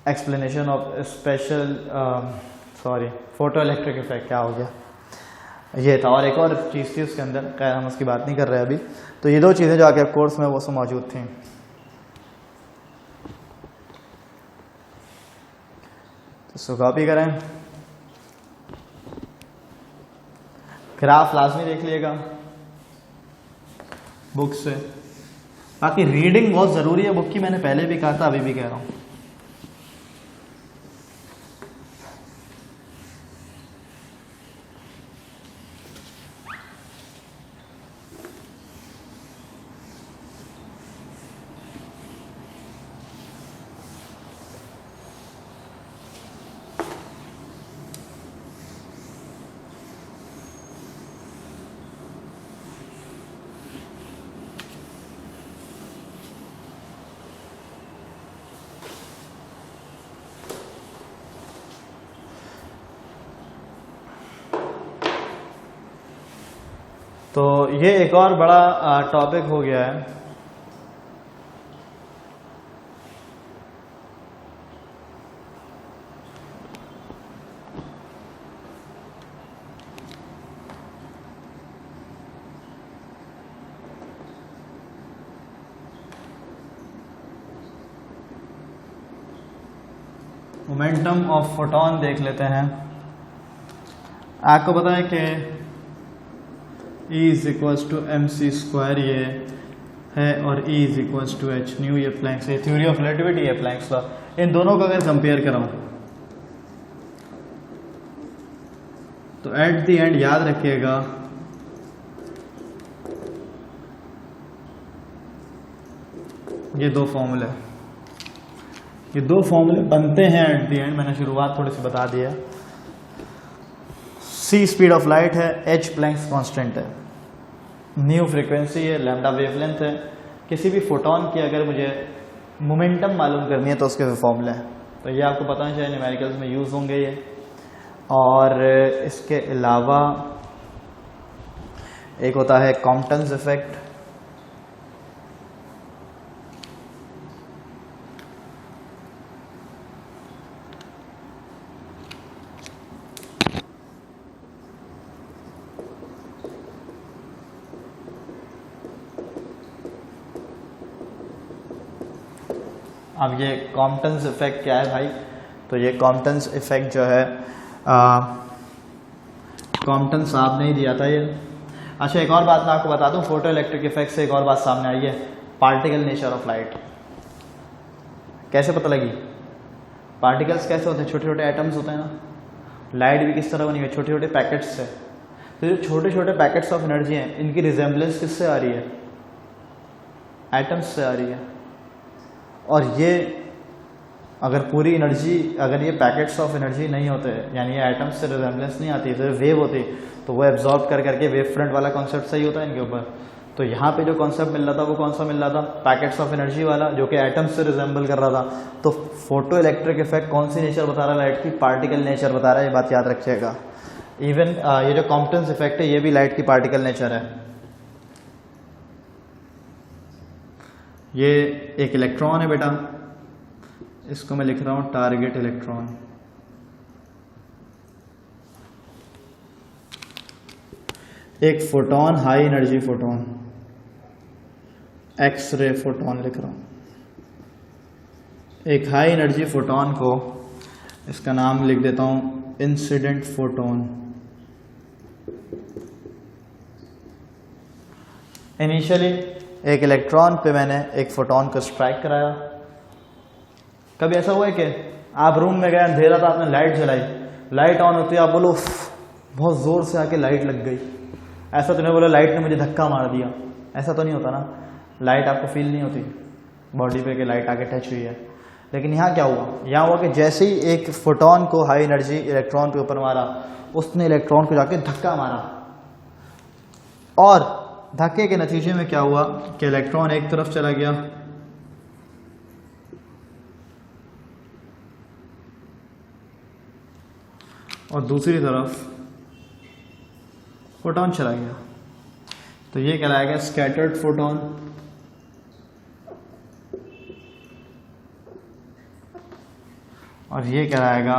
explanation of special photo electric effect, क्या हो गया ये था, और एक और चीज़ थी उसके अंदर, खैर हम उसकी बात नहीं कर रहे अभी। तो ये दो चीज़ें जो आके कोर्स में वो सब मौजूद थी। तो इसको कॉपी करें, ग्राफ लाजमी देख लिएगा बुक से। बाकी रीडिंग बहुत ज़रूरी है बुक की, मैंने पहले भी कहा था, अभी भी कह रहा हूँ। तो ये एक और बड़ा टॉपिक हो गया है। मोमेंटम ऑफ फोटोन देख लेते हैं। आपको पता है कि E is equals to M C square ये है, और E is equals to H nu, ये प्लैंक्स, ये थ्योरी ऑफ रिलेटिविटी है प्लैंक्स का। इन दोनों को अगर कंपेयर कराऊं तो एट द एंड याद रखिएगा ये दो फॉर्मूले बनते हैं एट द एंड। मैंने शुरुआत थोड़ी सी बता दी है। C स्पीड ऑफ लाइट है, H प्लैंक्स कांस्टेंट है, न्यू फ्रीक्वेंसी है, लैम्डा वेवलेंथ है। किसी भी फोटोन की अगर मुझे मोमेंटम मालूम करनी है तो उसके फॉर्मूले हैं। तो ये आपको पता है, चाहे न्यूमेरिकल्स में यूज़ होंगे ये। और इसके अलावा एक होता है कॉम्पटन्स इफेक्ट, अब ये कॉम्पटन्स इफेक्ट क्या है भाई? तो ये कॉम्पटन्स इफेक्ट जो है कॉम्पटन्स आपने ही दिया था ये। अच्छा, एक और बात मैं आपको बता दूं, फोटो इलेक्ट्रिक इफेक्ट से एक और बात सामने आई है, पार्टिकल नेचर ऑफ लाइट। कैसे पता लगी? पार्टिकल्स कैसे होते हैं? छोटे छोटे एटम्स होते हैं ना। लाइट भी किस तरह बनी हुई है? छोटे छोटे पैकेट्स से। तो जो छोटे छोटे पैकेट्स ऑफ एनर्जी हैं, इनकी रिजेंबलेंस किससे आ रही है? एटम्स से आ रही है। और ये अगर पूरी एनर्जी, अगर ये पैकेट्स ऑफ एनर्जी नहीं होते, यानी ये एटम्स से रिजेंबलेंस नहीं आती, तो वेव होती, तो वो एब्जॉर्ब कर करके वेव फ्रंट वाला कॉन्सेप्ट सही होता है इनके ऊपर। तो यहाँ पे जो कॉन्सेप्ट मिल रहा था वो कौन सा मिल रहा था? पैकेट्स ऑफ एनर्जी वाला, जो कि एटम्स से रिजेंबल कर रहा था। तो फोटो इलेक्ट्रिक इफेक्ट कौन सी नेचर बता रहा है लाइट की? पार्टिकल नेचर बता रहा है, ये बात याद रखिएगा। इवन ये जो कॉम्पटन्स इफेक्ट है ये भी लाइट की पार्टिकल नेचर है। ये एक इलेक्ट्रॉन है बेटा, इसको मैं लिख रहा हूं टारगेट इलेक्ट्रॉन। एक photon, high energy photon, X ray photon लिख रहा हूं। एक हाई एनर्जी फोटोन को, इसका नाम लिख देता हूं इंसिडेंट फोटोन। इनिशियली एक इलेक्ट्रॉन पे मैंने एक फोटोन को स्ट्राइक कराया। कभी ऐसा हुआ है कि आप रूम में गए, अंधेरा था, आपने लाइट जलाई, लाइट ऑन होती है, आप बोलो बहुत जोर से आके लाइट लग गई। ऐसा तो नहीं बोला लाइट ने मुझे धक्का मार दिया, ऐसा तो नहीं होता ना। लाइट आपको फील नहीं होती बॉडी पे कि लाइट आके टच हुई है। लेकिन यहाँ क्या हुआ? यहाँ हुआ कि जैसे ही एक फोटोन को हाई एनर्जी इलेक्ट्रॉन के ऊपर मारा, उसने इलेक्ट्रॉन को जाके धक्का मारा, और धक्के के नतीजे में क्या हुआ कि इलेक्ट्रॉन एक तरफ चला गया और दूसरी तरफ फोटॉन चला गया, तो ये कहलाएगा स्कैटर्ड फोटॉन। और ये कहलाएगा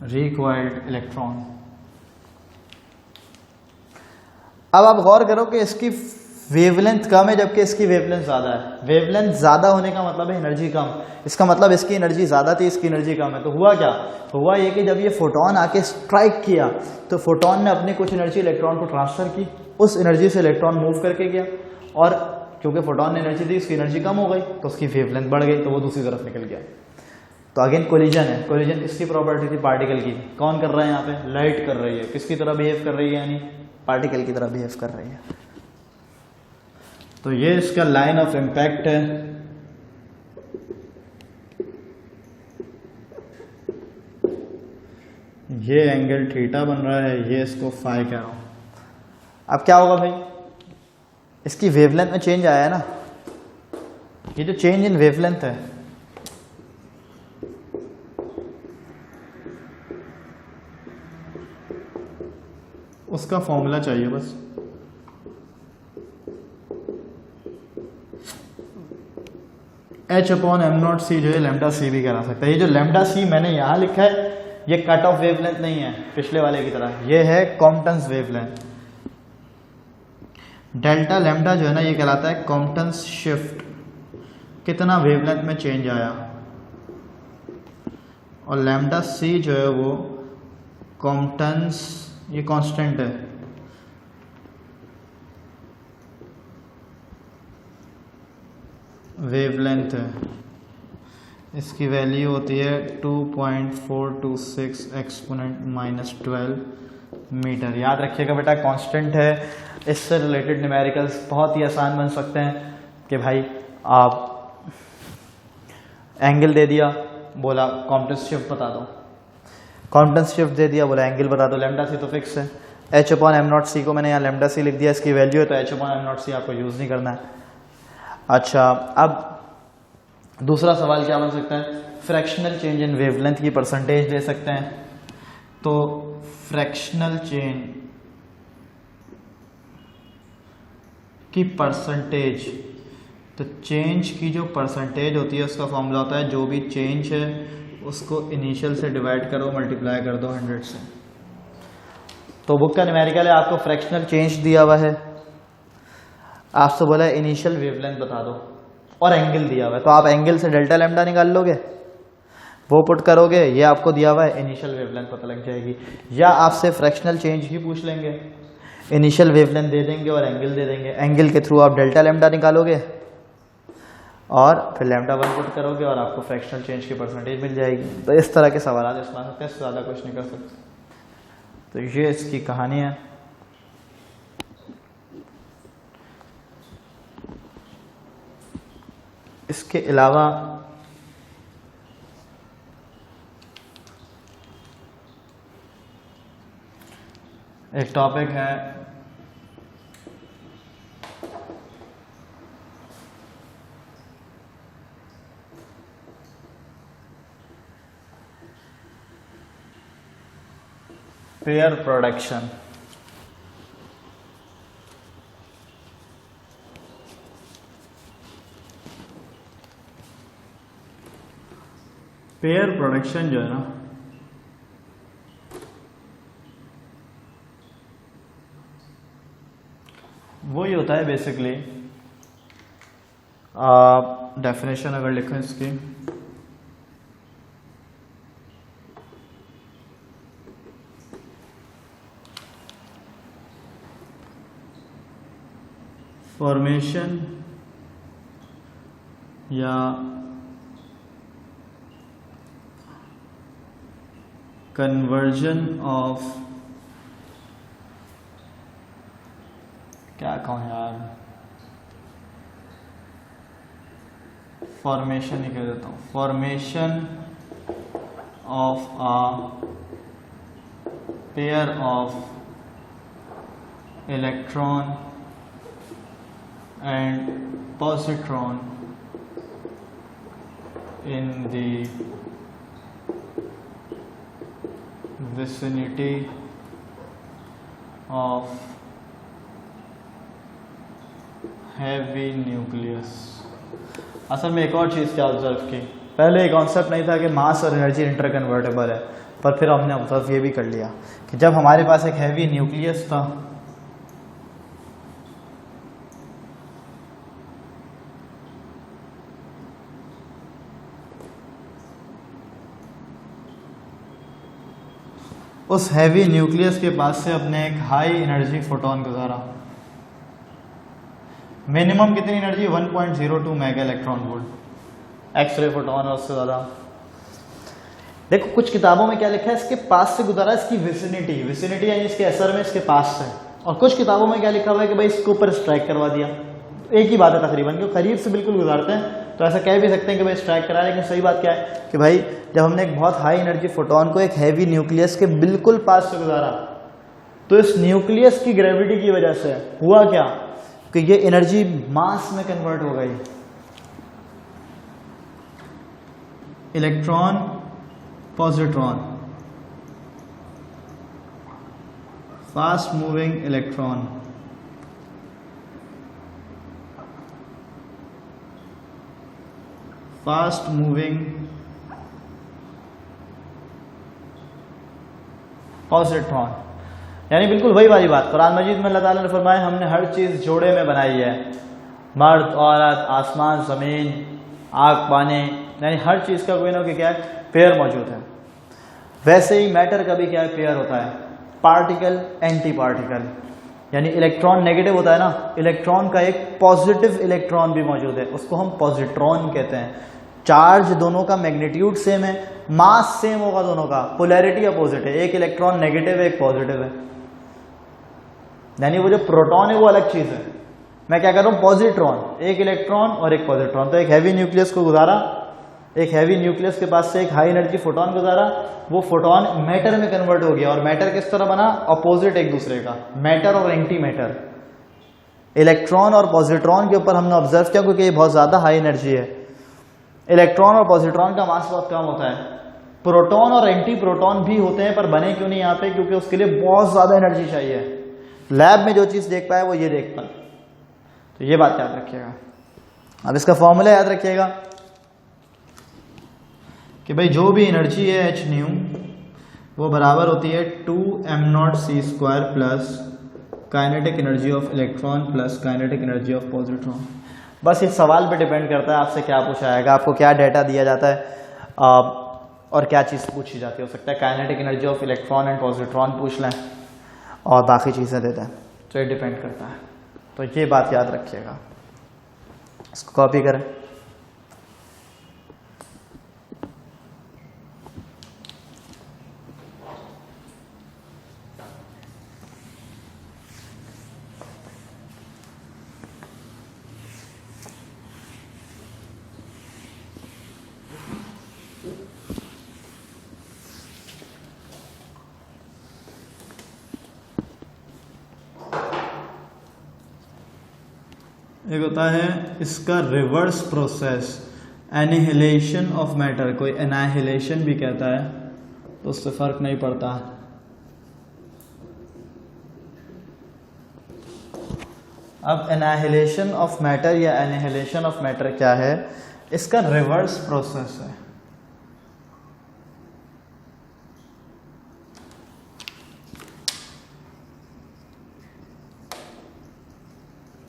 रिक्वायर्ड इलेक्ट्रॉन। अब आप गौर करो कि इसकी वेवलेंथ कम है जबकि इसकी वेवलेंथ ज़्यादा है। वेवलेंथ ज़्यादा होने का मतलब है एनर्जी कम, इसका मतलब इसकी एनर्जी ज़्यादा थी, इसकी एनर्जी कम है। तो हुआ क्या? तो हुआ ये कि जब ये फोटोन आके स्ट्राइक किया तो फोटोन ने अपनी कुछ एनर्जी इलेक्ट्रॉन को ट्रांसफर की, उस एनर्जी से इलेक्ट्रॉन मूव करके गया, और क्योंकि फोटोन ने एनर्जी दी उसकी एनर्जी कम हो गई तो उसकी वेवलेंथ बढ़ गई, तो वो दूसरी तरफ निकल गया। तो अगेन कोलिजन है। कोलिजन किसकी प्रॉपर्टी थी? पार्टिकल की। कौन कर रहा है यहाँ पे? लाइट कर रही है। किसकी तरह बिहेव कर रही है? यानी पार्टिकल की तरह बिहेव कर रही है। तो ये इसका लाइन ऑफ इम्पैक्ट है। ये एंगल थीटा बन रहा है, ये इसको फाई कह रहा हूं। अब क्या होगा भाई? इसकी वेवलेंथ में चेंज आया है ना, ये जो चेंज इन वेवलेंथ है उसका फॉर्मूला चाहिए बस। H/m0c जो है लैम्डा सी भी करा सकता है। ये जो लैम्डा सी मैंने यहां लिखा है ये कट ऑफ वेवलेंथ नहीं है पिछले वाले की तरह, ये है कॉम्पटन्स वेवलेंथ। डेल्टा लैम्डा जो है ना ये कहलाता है कॉम्पटन्स शिफ्ट, कितना वेवलेंथ में चेंज आया। और लैम्डा सी जो है वो कॉम्पटन्स, ये कांस्टेंट है, वेवलेंथ है, इसकी वैल्यू होती है 2.426 एक्सपोनेंट -12 मीटर। याद रखिएगा बेटा कांस्टेंट है। इससे रिलेटेड न्यूमेरिकल्स बहुत ही आसान बन सकते हैं कि भाई आप एंगल दे दिया, बोला कॉम्पटन्स शिफ्ट बता दो, कॉम्पटन्स शिफ्ट दे दिया, बोला एंगल बता दो। लैम्डा सी तो फिक्स है, H/m0c को मैंने यहाँ लैम्डा सी लिख दिया, इसकी वैल्यू है, तो H/m0c आपको यूज़ नहीं करना है। अच्छा, अब दूसरा सवाल क्या बन सकता है? फ्रैक्शनल चेंज इन वेवलेंथ की परसेंटेज ले सकते हैं। तो फ्रैक्शनल चेंज की परसेंटेज, तो चेंज की जो परसेंटेज होती है उसका फॉर्मूला होता है जो भी चेंज है उसको इनिशियल से डिवाइड करो, मल्टीप्लाई कर दो 100 से। तो बुक का न्यूमेरिकल है, आपको फ्रैक्शनल चेंज दिया हुआ है, आपसे बोला है इनिशियल वेवलेंथ बता दो और एंगल दिया हुआ है, तो आप एंगल से डेल्टा लैम्डा निकाल लोगे, वो पुट करोगे, ये आपको दिया हुआ है, इनिशियल वेवलेंथ पता लग जाएगी। या आपसे फ्रैक्शनल चेंज ही पूछ लेंगे, इनिशियल वेवलेंथ दे देंगे और एंगल दे देंगे, एंगल के थ्रू आप डेल्टा लैम्डा निकालोगे और फिर लैम्डा 1 पुट करोगे और आपको फ्रैक्शनल चेंज की परसेंटेज मिल जाएगी। तो इस तरह के सवाल इसमें आ सकते हैं, इससे ज़्यादा कुछ नहीं कर सकते। तो ये इसकी कहानी है। इसके अलावा एक टॉपिक है पेयर प्रोडक्शन। पेयर प्रोडक्शन जो है ना वो ही होता है बेसिकली, डेफिनेशन अगर लिखें इसकी, फॉर्मेशन या कन्वर्जन ऑफ, क्या कहूँ यार, फॉर्मेशन ही कह देता हूँ, formation of a pair of electron and positron in the vicinity of heavy nucleus। असल में एक और चीज़ क्या ऑब्जर्व की, पहले ये कॉन्सेप्ट नहीं था कि मास और एनर्जी इंटरकन्वर्टेबल है, पर फिर हमने ऑब्जर्व ये भी कर लिया कि जब हमारे पास एक हैवी न्यूक्लियस था उस हैवी न्यूक्लियस के पास से अपने एक हाई एनर्जी फोटोन गुजारा। मिनिमम कितनी energy? 1.02 mega electron volt x ray photon और उससे ज़्यादा। देखो कुछ किताबों में क्या लिखा है, इसके पास से गुजारा, इसकी विसिनिटी, विसिनिटी यानी इसके असर में इसके पास से। और कुछ किताबों में क्या लिखा हुआ है कि भाई इसके ऊपर स्ट्राइक करवा दिया। एक ही बात है तकरीबन, क्यों करीब से बिल्कुल गुजारते हैं तो ऐसा कह भी सकते हैं कि भाई स्ट्राइक करा, लेकिन सही बात क्या है कि भाई जब हमने एक बहुत हाई एनर्जी फोटोन को एक हैवी न्यूक्लियस के बिल्कुल पास से गुजारा तो इस न्यूक्लियस की ग्रेविटी की वजह से हुआ क्या कि ये एनर्जी मास में कन्वर्ट हो गई। Electron positron, fast moving electron, fast moving positron, यानी बिल्कुल वही वाली बात। कुरान मजीद में अल्लाह ताला ने फरमाया हमने हर चीज़ जोड़े में बनाई है, मर्द औरत, आसमान ज़मीन, आग पानी, यानी हर चीज़ का कोई ना कोई क्या है पेयर मौजूद है। वैसे ही मैटर का भी क्या है पेयर होता है, पार्टिकल एंटी पार्टिकल, यानी इलेक्ट्रॉन नेगेटिव होता है ना, इलेक्ट्रॉन का एक पॉजिटिव इलेक्ट्रॉन भी मौजूद है, उसको हम पॉजिट्रॉन कहते हैं। चार्ज दोनों का मैग्नीट्यूड सेम है, मास सेम होगा दोनों का, पोलैरिटी अपोजिट है, एक इलेक्ट्रॉन नेगेटिव है एक पॉजिटिव है, यानी वो जो प्रोटॉन है वो अलग चीज है। मैं क्या कर रहा हूं, पॉजिट्रॉन, एक इलेक्ट्रॉन और एक पॉजिट्रॉन। तो एक हैवी न्यूक्लियस को गुजारा, एक हैवी न्यूक्लियस के पास से एक हाई एनर्जी फोटोन गुजारा, वो फोटोन मैटर में कन्वर्ट हो गया। और मैटर किस तरह बना, अपोजिट एक दूसरे का, मैटर और एंटी मैटर। इलेक्ट्रॉन और पॉजिट्रॉन के ऊपर हमने ऑब्जर्व किया क्योंकि ये बहुत ज्यादा हाई एनर्जी है। इलेक्ट्रॉन और पॉजिट्रॉन का मास बहुत कम होता है। प्रोटॉन और एंटी प्रोटॉन भी होते हैं पर बने क्यों नहीं आते, क्योंकि उसके लिए बहुत ज्यादा एनर्जी चाहिए। लैब में जो चीज देख पाए वो ये देख पाए, तो ये बात याद रखिएगा। अब इसका फॉर्मूला याद रखिएगा कि भाई जो भी एनर्जी है एच न्यू वो बराबर होती है 2m0c² plus kinetic energy of electron plus kinetic energy of positron. बस इस सवाल पे डिपेंड करता है आपसे क्या पूछा जाएगा, आपको क्या डेटा दिया जाता है और क्या चीज़ पूछी जाती है। हो सकता है kinetic energy of electron and positron पूछ लें और बाकी चीज़ें देते हैं, तो ये डिपेंड करता है। तो ये बात याद रखिएगा, इसको कॉपी करें। एक होता है इसका reverse process, annihilation of matter, कोई एनाहिलेशन भी कहता है, तो उससे फर्क नहीं पड़ता। अब एनाहिलेशन ऑफ मैटर या एनिहिलेशन ऑफ मैटर क्या है, इसका रिवर्स प्रोसेस है।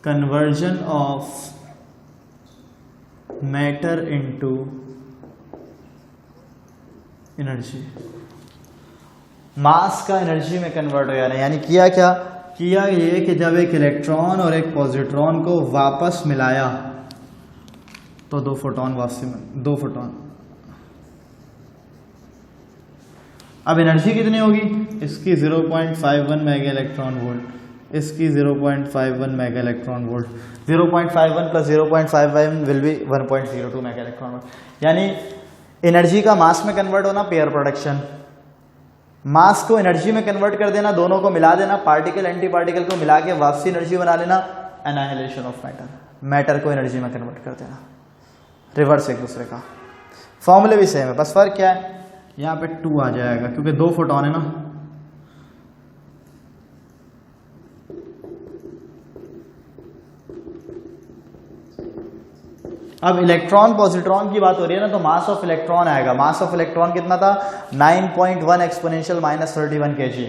Conversion of matter into energy, mass का एनर्जी में कन्वर्ट हो जाना। यानी किया क्या, किया ये कि जब एक इलेक्ट्रॉन और एक पॉजिट्रॉन को वापस मिलाया तो दो फोटोन वापसी में, दो फोटोन। अब एनर्जी कितनी होगी, इसकी 0.51 मेगा इलेक्ट्रॉन वोल्ट, इसकी 0.51 mega electron volt. 0.51 plus 0.51 will be 1.02 mega electron volt. यानी एनर्जी का मास में कन्वर्ट होना, पेयर प्रोडक्शन, मास को एनर्जी में कन्वर्ट कर देना, दोनों को मिला देना, पार्टिकल एंटी पार्टिकल को मिला के वापसी एनर्जी बना लेना, एनाहिलेशन ऑफ मैटर, मैटर को एनर्जी में कन्वर्ट कर देना, रिवर्स एक दूसरे का। फॉर्मूले भी सेम है, बस फर्क क्या है, यहाँ पे 2 आ जाएगा क्योंकि 2 फोटॉन है ना। अब इलेक्ट्रॉन पॉजिट्रॉन की बात हो रही है ना, तो मास ऑफ इलेक्ट्रॉन आएगा। मास ऑफ इलेक्ट्रॉन कितना था, 9.1 एक्सपोनेंशियल माइनस 31 kg।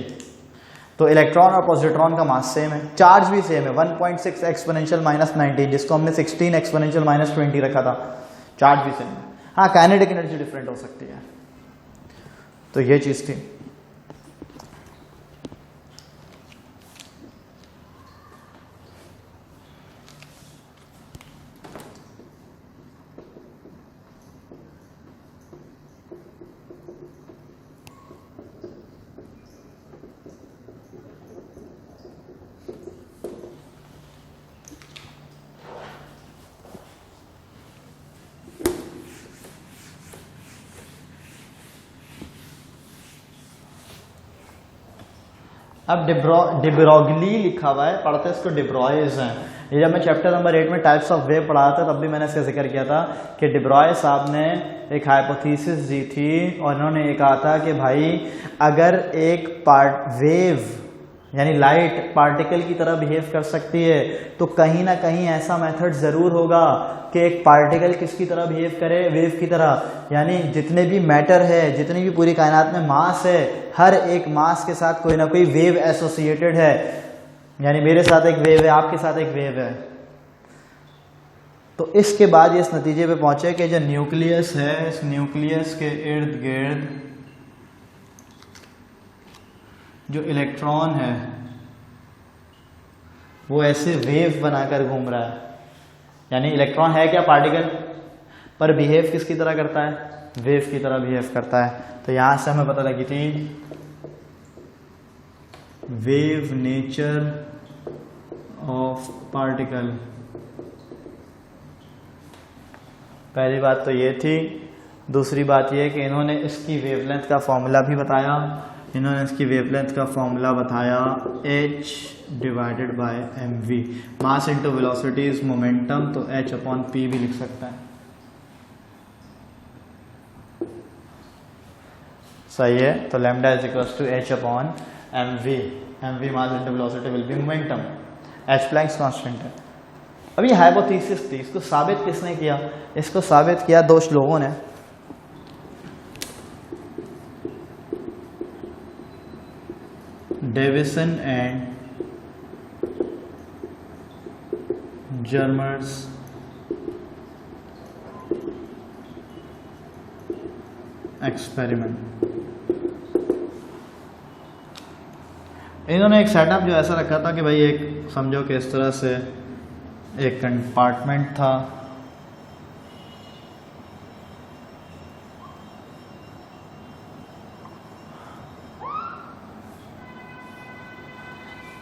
तो इलेक्ट्रॉन और पॉजिट्रॉन का मास सेम है, चार्ज भी सेम है, 1.6 एक्सपोनेंशियल माइनस 19, जिसको हमने 16 एक्सपोनेंशियल माइनस 20 रखा था। चार्ज भी सेम है, हाँ काइनेटिक एनर्जी डिफरेंट हो सकती है। तो ये चीज थी। अब डिब्रोगली लिखा हुआ है, पढ़ते इसको डिब्रॉयज हैं। ये जब मैं चैप्टर नंबर 8 में टाइप्स ऑफ वेव पढ़ाया था तब भी मैंने इसका जिक्र किया था कि डिब्रॉय साहब ने एक हाइपोथेसिस दी थी और इन्होंने ये कहा था कि भाई अगर एक वेव यानी लाइट पार्टिकल की तरह बिहेव कर सकती है तो कहीं ना कहीं ऐसा मेथड जरूर होगा कि एक पार्टिकल किसकी तरह बिहेव करे, वेव की तरह। यानी जितने भी मैटर है, जितनी भी पूरी कायनात में मास है, हर एक मास के साथ कोई ना कोई वेव एसोसिएटेड है। यानी मेरे साथ एक वेव है, आपके साथ एक वेव है। तो इसके बाद ये इस नतीजे पे पहुंचे कि जो न्यूक्लियस है, इस न्यूक्लियस के इर्द गिर्द जो इलेक्ट्रॉन है वो ऐसे वेव बनाकर घूम रहा है। यानी इलेक्ट्रॉन है क्या, पार्टिकल, पर बिहेव किसकी तरह करता है, वेव की तरह बिहेव करता है। तो यहां से हमें पता लगी थी वेव नेचर ऑफ पार्टिकल। पहली बात तो ये थी। दूसरी बात ये कि इन्होंने इसकी वेवलेंथ का फॉर्मूला भी बताया। इन्होंने इसकी वेवलेंथ का फॉर्मूला बताया h divided by mv, mass into velocity is momentum, तो h अपॉन p भी लिख सकता है। सही है। तो lambda is equals to h upon mv, mv mass into velocity will be momentum, h Planck's constant है। अब ये हाइपोथेसिस थी, इसको साबित किसने किया, इसको साबित किया दो लोगों ने। Davisson and Germer's experiment. इन्होंने एक सेटअप जो ऐसा रखा था कि भाई एक समझो कि इस तरह से एक कंपार्टमेंट था,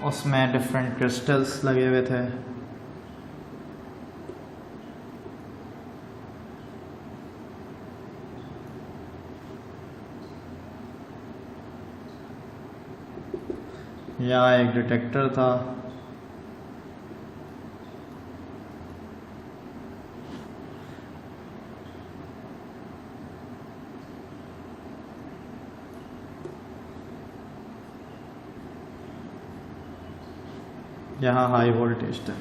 उसमें डिफरेंट क्रिस्टल्स लगे हुए थे। यहाँ एक डिटेक्टर था, यहाँ हाई वोल्टेज था।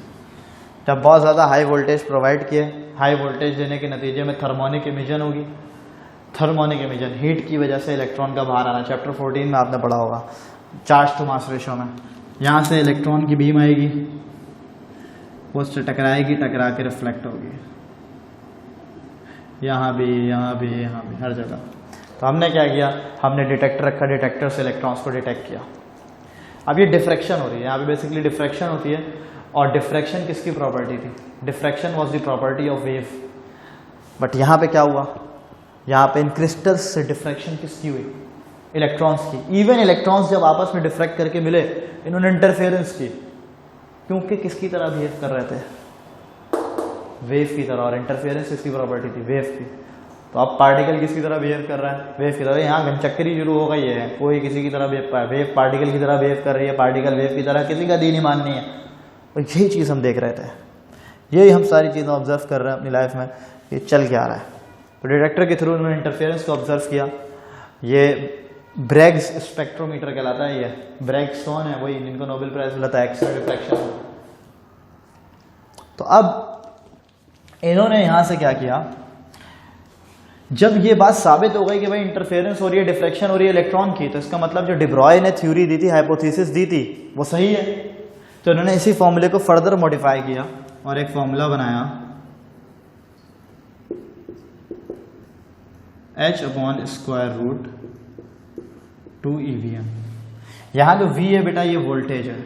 जब बहुत ज़्यादा हाई वोल्टेज प्रोवाइड किए, हाई वोल्टेज देने के नतीजे में थर्मोनिक इमिजन होगी। थर्मोनिक इमिजन, हीट की वजह से इलेक्ट्रॉन का बाहर आना, चैप्टर 14 में आपने पढ़ा होगा चार्ज टू मास रेशो में। यहाँ से इलेक्ट्रॉन की बीम आएगी, वो उससे टकराएगी, टकरा के रिफ्लेक्ट होगी, यहाँ भी, यहाँ भी, यहाँ भी, हर जगह। तो हमने क्या किया, हमने डिटेक्टर रखा, डिटेक्टर से इलेक्ट्रॉन्स को डिटेक्ट किया। अब ये डिफ्रैक्शन हो रही है, यहाँ पे बेसिकली डिफ्रैक्शन होती है। और डिफ्रैक्शन किसकी प्रॉपर्टी थी, diffraction was the property of wave. But यहाँ पे क्या हुआ, यहाँ पे इन क्रिस्टल्स से डिफ्रैक्शन किसकी हुई, इलेक्ट्रॉन्स की। इवन इलेक्ट्रॉन्स जब आपस में डिफ्रैक्ट करके मिले, इन्होंने इंटरफेरेंस की, क्योंकि किसकी तरह बिहेव कर रहे थे, वेव की तरह। और इंटरफेरेंस किसकी प्रॉपर्टी थी, वेव की। तो अब पार्टिकल किसकी तरह बिहेव कर रहा है, वेव की तरह। यहाँ घनचक्करी शुरू हो गई है, कोई किसी की तरह वेव पार्टिकल की तरह बिहेव कर रही है, पार्टिकल वेव की तरह, किसी का दीन ईमान नहीं है। और यही चीज़ हम देख रहे थे, यही हम सारी चीज़ें ऑब्जर्व कर रहे हैं अपनी लाइफ में, ये चल क्या रहा है। तो डिटेक्टर के थ्रू उन्होंने इंटरफेरेंस को ऑब्जर्व किया। ये ब्रैग्स स्पेक्ट्रोमीटर कहलाता है। ये ब्रैग्स कौन है? वही जिनको नोबेल प्राइज मिला था एक्स रे डिफ्रैक्शन। तो अब इन्होंने यहां से क्या किया, जब ये बात साबित हो गई कि भाई इंटरफेरेंस हो रही है, डिफ्रैक्शन हो रही है इलेक्ट्रॉन की, तो इसका मतलब जो डे ब्रॉय ने थ्योरी दी थी, हाइपोथेसिस दी थी, वो सही है। तो इन्होंने इसी फॉर्मूले को फर्दर मॉडिफाई किया और एक फॉर्मूला बनाया h/√2 EVM। यहां जो V है बेटा ये वोल्टेज है,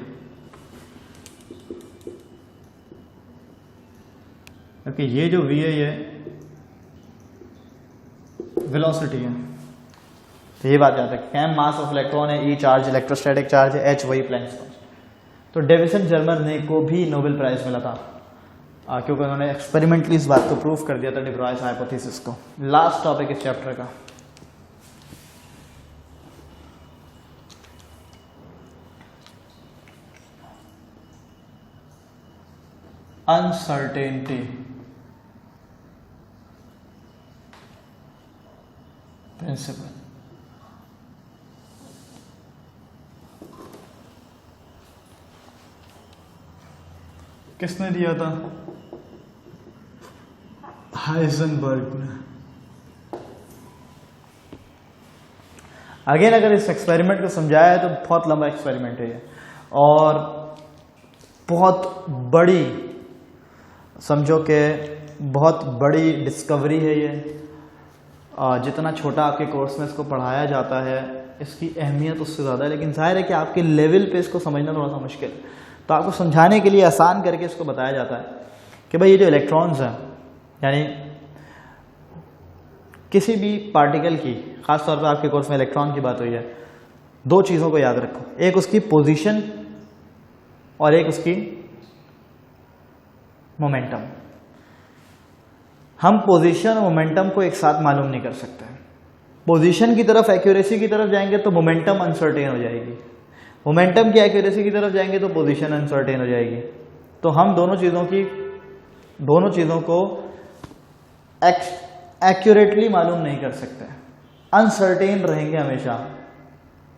क्योंकि ये जो V है ये वेलोसिटी है। तो ये बात याद रखें, m मास ऑफ इलेक्ट्रॉन है, E चार्ज इलेक्ट्रोस्टैटिक चार्ज है, H वही प्लैंक्स कांस्टेंट। तो डेविसन जर्मर ने को भी नोबेल प्राइज मिला था क्योंकि उन्होंने एक्सपेरिमेंटली इस बात को प्रूव कर दिया था, डे ब्रॉयस हाइपोथेसिस को। लास्ट टॉपिक इस चैप्टर का अनसर्टेनिटी प्रिंसिपल। किसने दिया था? हाइजेनबर्ग ने। अगेन अगर इस एक्सपेरिमेंट को समझाया है तो बहुत लंबा एक्सपेरिमेंट है ये, और बहुत बड़ी, समझो कि बहुत बड़ी डिस्कवरी है ये। जितना छोटा आपके कोर्स में इसको पढ़ाया जाता है, इसकी अहमियत उससे ज़्यादा है, लेकिन जाहिर है कि आपके लेवल पे इसको समझना थोड़ा सा मुश्किल है। तो आपको समझाने के लिए आसान करके इसको बताया जाता है कि भाई ये जो इलेक्ट्रॉन्स हैं, यानी किसी भी पार्टिकल की, खास तौर पे आपके कोर्स में इलेक्ट्रॉन की बात हुई है, दो चीज़ों को याद रखो, एक उसकी पोजीशन और एक उसकी मोमेंटम। हम पोजीशन और मोमेंटम को एक साथ मालूम नहीं कर सकते। पोजीशन की तरफ, एक्यूरेसी की तरफ जाएंगे तो मोमेंटम अनसर्टेन हो जाएगी, मोमेंटम की एक्यूरेसी की तरफ जाएंगे तो पोजीशन अनसर्टेन हो जाएगी। तो हम दोनों चीज़ों को एक्यूरेटली मालूम नहीं कर सकते, अनसर्टेन रहेंगे हमेशा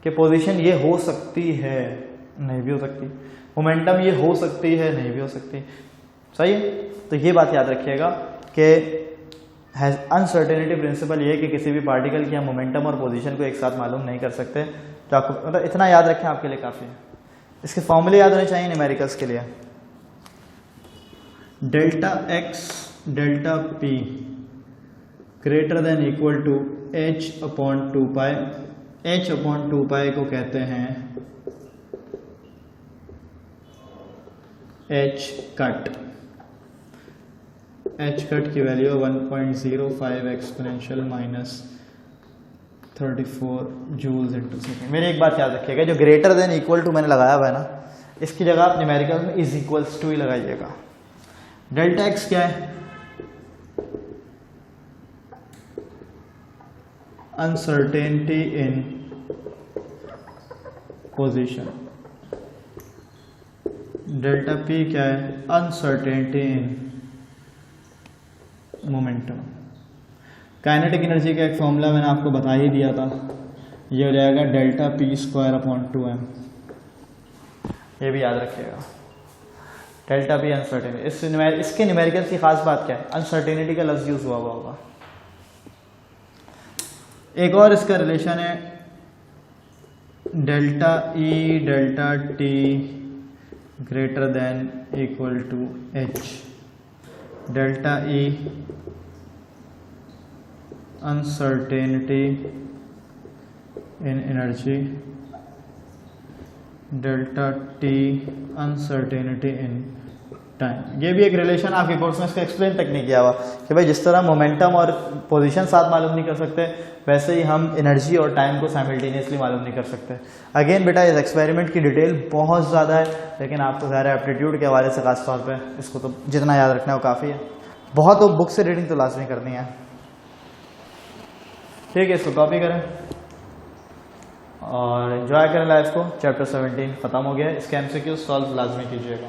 कि पोजीशन ये हो सकती है, नहीं भी हो सकती, मोमेंटम ये हो सकती है, नहीं भी हो सकती। सही है? तो ये बात याद रखिएगा कि अनसर्टेनिटी प्रिंसिपल ये है कि किसी भी पार्टिकल की हम मोमेंटम और पोजीशन को एक साथ मालूम नहीं कर सकते। तो आपको मतलब इतना याद रखें, आपके लिए काफ़ी है। इसके फॉर्मूले याद होने चाहिए न्यूमेरिकल्स के लिए। Delta X delta P greater than equal to h/2π। h/2π को कहते हैं h कट। h कट की value 1.05 exponential -34 joules into second. मेरी एक बात याद रखिएगा, जो ग्रेटर देन इक्वल टू मैंने लगाया हुआ है ना, इसकी जगह आप न्यूमेरिकल में इज इक्वल्स टू ही लगाइएगा। डेल्टा एक्स क्या है? अनसर्टेनिटी इन पोजीशन। डेल्टा पी क्या है? Uncertainty in momentum. Kinetic energy का एक फॉर्मूला मैंने आपको बता ही दिया था, ये हो जाएगा डेल्टा p²/2m। ये भी याद रखिएगा, डेल्टा पी अनसर्टेनिटी। इसके न्यूमेरिकल की खास बात क्या है? अनसर्टेनिटी का लफ्ज यूज हुआ होगा। एक और इसका रिलेशन है delta E delta T greater than equal to h। Delta E uncertainty in energy, delta T uncertainty in time. ये भी एक रिलेशन आपके कोर्स में इसका एक्सप्लेन तक नहीं किया हुआ कि भाई जिस तरह मोमेंटम और पोजीशन साथ मालूम नहीं कर सकते, वैसे ही हम एनर्जी और टाइम को साइमल्टेनियसली मालूम नहीं कर सकते। अगेन बेटा इस एक्सपेरिमेंट की डिटेल बहुत ज़्यादा है, लेकिन आपको ज़्यादा एप्टीट्यूड के हवाले से खास तौर पे इसको तो जितना याद रखना है वो काफ़ी है। बहुत तो बुक से रीडिंग तो लाजमी करनी है। ठीक है, इसको कॉपी करें और एंजॉय करें लाइफ को। चैप्टर 17 ख़त्म हो गया है। इसके MCQ सॉल्व लाजमी कीजिएगा।